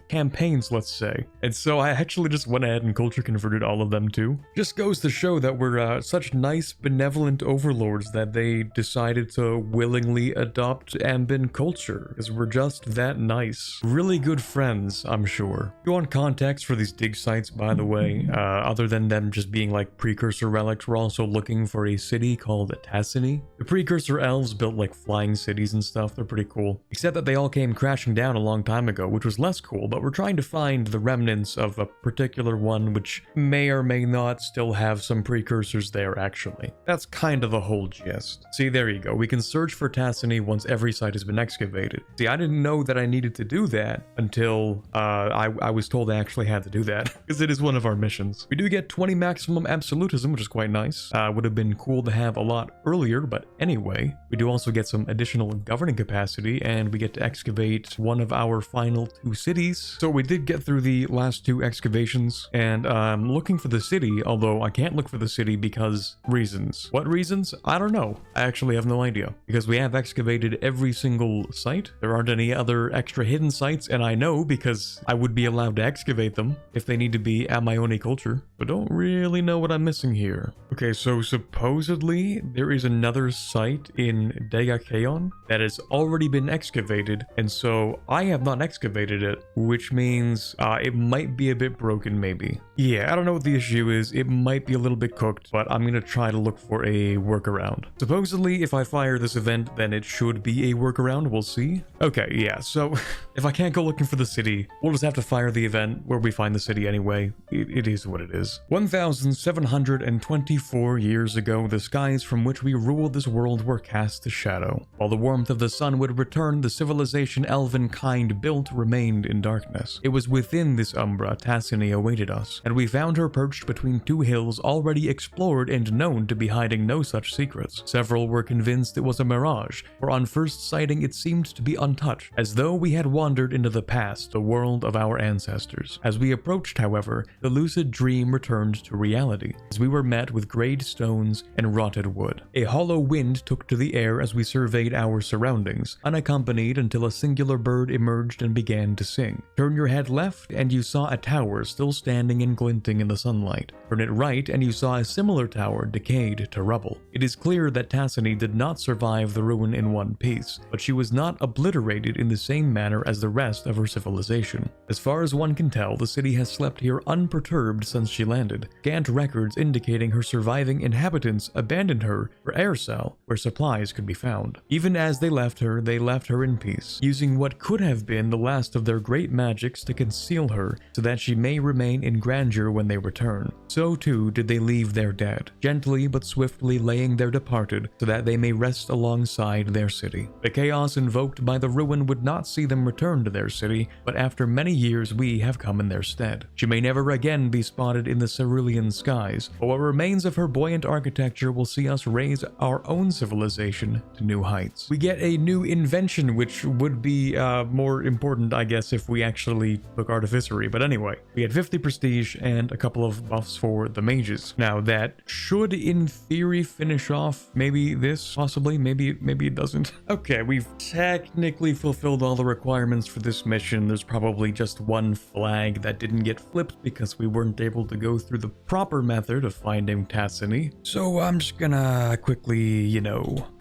campaigns, let's say. And so I actually just went ahead and culture converted all of them too. Just goes to show that we're such nice, benevolent overlords that they decided to willingly adopt Amben culture, because we're just that nice. Really good friends, I'm sure. If you want context for these dig sites, by the way, other than them just being like precursor relics, we're also looking for a city called Tassin. The precursor elves built like flying cities and stuff. They're pretty cool. Except that they all came crashing down a long time ago, which was less cool, but we're trying to find the remnants of a particular one which may or may not still have some precursors there actually. That's kind of the whole gist. See, there you go. We can search for Tassin once every site has been excavated. See, I didn't know that I needed to do that until I was told I actually had to do that, because it is one of our missions. We do get 20 maximum absolutism, which is quite nice. Would have been cool to have a lot earlier, but anyway. We do also get some additional governing capacity, and we get to excavate one of our final 2 cities. So we did get through the last 2 excavations, and I'm looking for the city, although I can't look for the city because reasons. What reasons? I don't know. I actually have no idea, because we have excavated every single site. There aren't any other extra hidden sites, and I know because I would be allowed to excavate them if they need to be Ameion culture, but don't really know what I'm missing here. Okay, so supposedly there is another site in Degakeon that has already been excavated, and so I have not excavated it, which means it might be a bit broken maybe. Yeah, I don't know what the issue is. It might be a little bit cooked, but I'm gonna try to look for a workaround. Supposedly, if I fire this event, then it should be a workaround. We'll see. Okay, yeah, so if I can't go looking for the city, we'll just have to fire the event where we find the city anyway. It is what it is. 1,724 years ago, the skies from which we ruled this world were cast to shadow. While the warmth of the sun would return, the civilization elven kind built remained in darkness. It was within this umbra Tassin awaited us, and we found her perched between 2 hills already explored and known to be hiding no such secrets. Several were convinced it was a mirage, for on first sighting it seemed to be untouched, as though we had wandered into the past, the world of our ancestors. As we approached, however, the lucid dream returned to reality, as we were met with grayed stones and rotted wood. A hollow wind took to the air as we surveyed our surroundings, unaccompanied until a singular bird emerged and began to sing. Turn your head left and you saw a tower still standing and glinting in the sunlight. Turn it right and you saw a similar tower decayed to rubble. It is clear that Tassin did not survive the ruin in one piece, but she was not obliterated in the same manner as the rest of her civilization. As far as one can tell, the city has slept here unperturbed since she landed, scant records indicating her surviving inhabitants abandoned her for Aircell, where supplies could be found. Even as they left her in peace, using what could have been the last of their great magics to conceal her so that she may remain in grandeur when they return. So too did they leave their dead, gently but swiftly laying their departed so that they may rest alongside their city. The chaos invoked by the ruin would not see them return to their city, but after many years we have come in their stead. She may never again be spotted in the cerulean skies, but what remains of her buoyant architecture will see us raise our own civilization to new heights. We get a new invention, which would be more important, I guess, if we actually took artificery, but anyway, we get 50 prestige and a couple of buffs for the mages. Now that should in theory finish off maybe this, possibly, maybe it doesn't. Okay, we've technically fulfilled all the requirements for this mission. There's probably just one flag that didn't get flipped because we weren't able to go through the proper method of finding Tassin. So I'm just gonna quickly,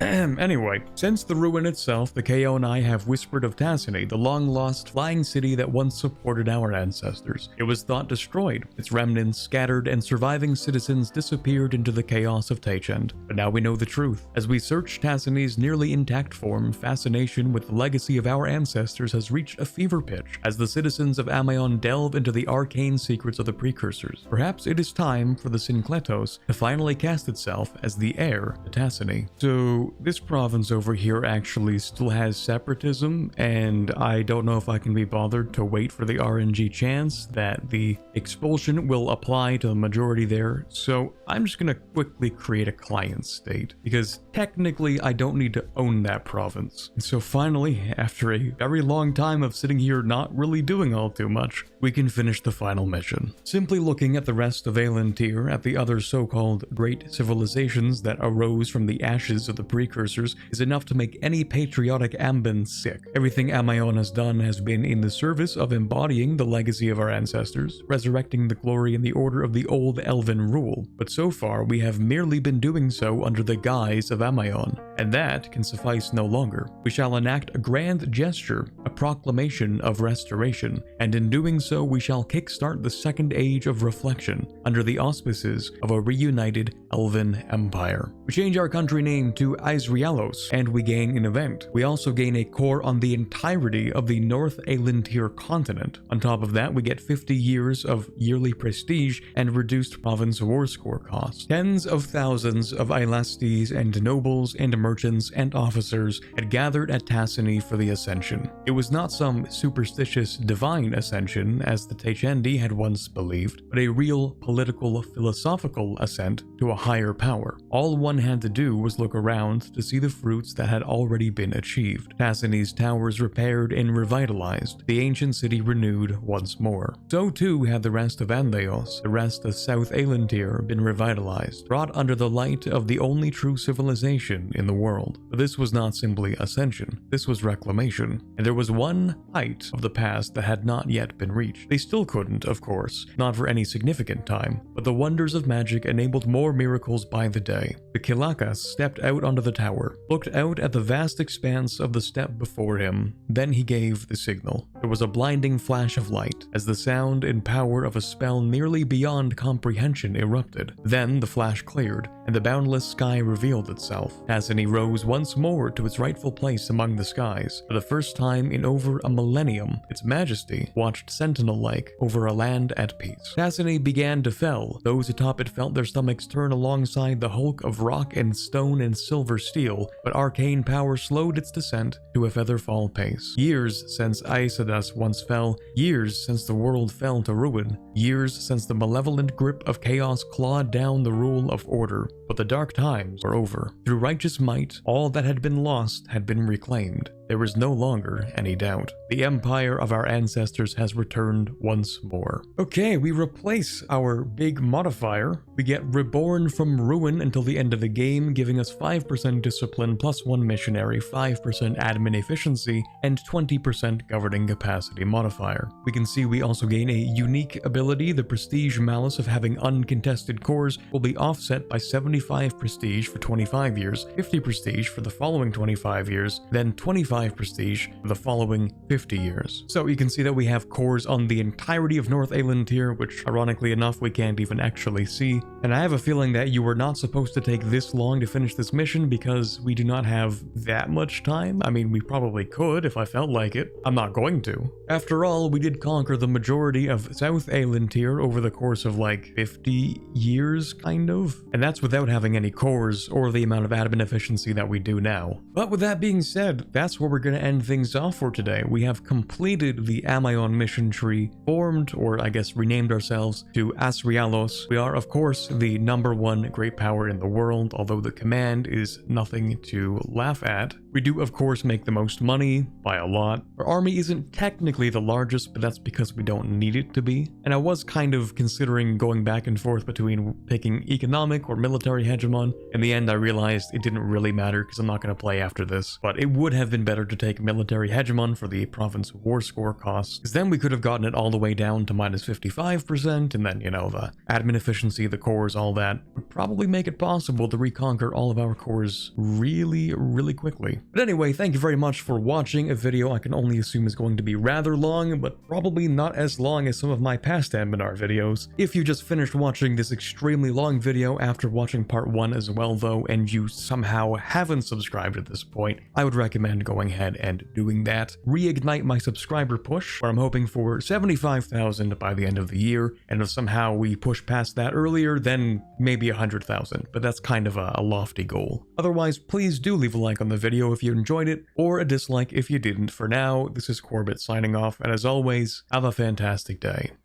anyway, since the ruin itself, the KO and I have whispered of Tassin, the long-lost flying city city that once supported our ancestors. It was thought destroyed, its remnants scattered, and surviving citizens disappeared into the chaos of Tachend. But now we know the truth. As we search Tassin's nearly intact form, fascination with the legacy of our ancestors has reached a fever pitch as the citizens of Ameion delve into the arcane secrets of the precursors. Perhaps it is time for the Syncletos to finally cast itself as the heir to Tassin. So this province over here actually still has separatism, and I don't know if I can be bothered to wait for the RNG chance that the expulsion will apply to the majority there, so I'm just gonna quickly create a client state, because technically I don't need to own that province. And so finally, after a very long time of sitting here not really doing all too much, we can finish the final mission. Simply looking at the rest of Aelantir, at the other so-called great civilizations that arose from the ashes of the precursors, is enough to make any patriotic Amben sick. Everything Ameion has done has been in the service of embodying the legacy of our ancestors, resurrecting the glory and the order of the old elven rule, but so far we have merely been doing so under the guise of Ameion, and that can suffice no longer. We shall enact a grand gesture, a proclamation of restoration, and in doing so we shall kickstart the second age of reflection under the auspices of a reunited elven empire. We change our country name to Aesrialos, and we gain an event. We also gain a core on the entirety of the North Aelantir continent. On top of that, we get 50 years of yearly prestige and reduced province war score costs. Tens of thousands of Aelastes and nobles and merchants and officers had gathered at Tassin for the ascension. It was not some superstitious divine ascension as the Tachendi had once believed, but a real political philosophical ascent to a higher power. All one had to do was look around to see the fruits that had already been achieved. Tassin's towers repaired and revitalized, the ancient city renewed once more. So too had the rest of Andeos, the rest of South Aelantir, been revitalized, brought under the light of the only true civilization in the world. But this was not simply ascension, this was reclamation, and there was one height of the past that had not yet been reached. They still couldn't, of course, not for any significant time, but the wonders of magic enabled more miracles by the day. The Kilakas stepped out onto the tower, looked out at the vast expanse of the steppe before him, then he gave the signal. There was a blinding flash of light, as the sound and power of a spell nearly beyond comprehension erupted. Then the flash cleared, and the boundless sky revealed itself. Tassin rose once more to its rightful place among the skies. For the first time in over a millennium, its majesty watched sentinel-like over a land at peace. Tassin began to fell. Those atop it felt their stomachs turn alongside the hulk of rock and stone and silver steel, but arcane power slowed its descent to a featherfall pace. Years since Aesadas once fell, years since the world fell to ruin, years since the malevolent grip of chaos clawed down the rule of order. But the dark times were over. Through righteous might, all that had been lost had been reclaimed. There was no longer any doubt. The empire of our ancestors has returned once more. Okay, we replace our big modifier. We get reborn from ruin until the end of the game, giving us 5% discipline plus 1 missionary, 5% admin efficiency, and 20% governing capacity modifier. We can see we also gain a unique ability. The prestige malice of having uncontested cores will be offset by 75 prestige for 25 years, 50 prestige for the following 25 years, then 25 prestige for the following 50 years. So you can see that we have cores on the entirety of North Aelantir, which ironically enough we can't even actually see. And I have a feeling that you were not supposed to take this long to finish this mission because we do not have that much time. I mean, we probably could if I felt like it. I'm not going to. After all, we did conquer the majority of South Aelantir over the course of like 50 years, kind of. And that's without having any cores or the amount of admin efficiency that we do now. But with that being said, that's where we're going to end things off for today. We have completed the Ameion mission tree, formed, or I guess renamed ourselves to Aesrialos. We are, of course, the #1 great power in the world, although the command is nothing to laugh at. We do, of course, make the most money by a lot. Our army isn't technically the largest, but that's because we don't need it to be. And I was kind of considering going back and forth between picking economic or military hegemon. In the end, I realized it didn't really matter because I'm not going to play after this. But it would have been better to take military hegemon for the province war score costs, because then we could have gotten it all the way down to minus 55%, and then, you know, the admin efficiency, the cores, all that would probably make it possible to reconquer all of our cores really, really quickly. But anyway, thank you very much for watching a video I can only assume is going to be rather long, but probably not as long as some of my past Anbennar videos. If you just finished watching this extremely long video after watching part 1 as well though, and you somehow haven't subscribed at this point, I would recommend going ahead and doing that. Reignite my subscriber push, where I'm hoping for 75,000 by the end of the year, and if somehow we push past that earlier, then maybe 100,000, but that's kind of a lofty goal. Otherwise, please do leave a like on the video if you enjoyed it, or a dislike if you didn't. For now, this is Corbett signing off, and as always, have a fantastic day.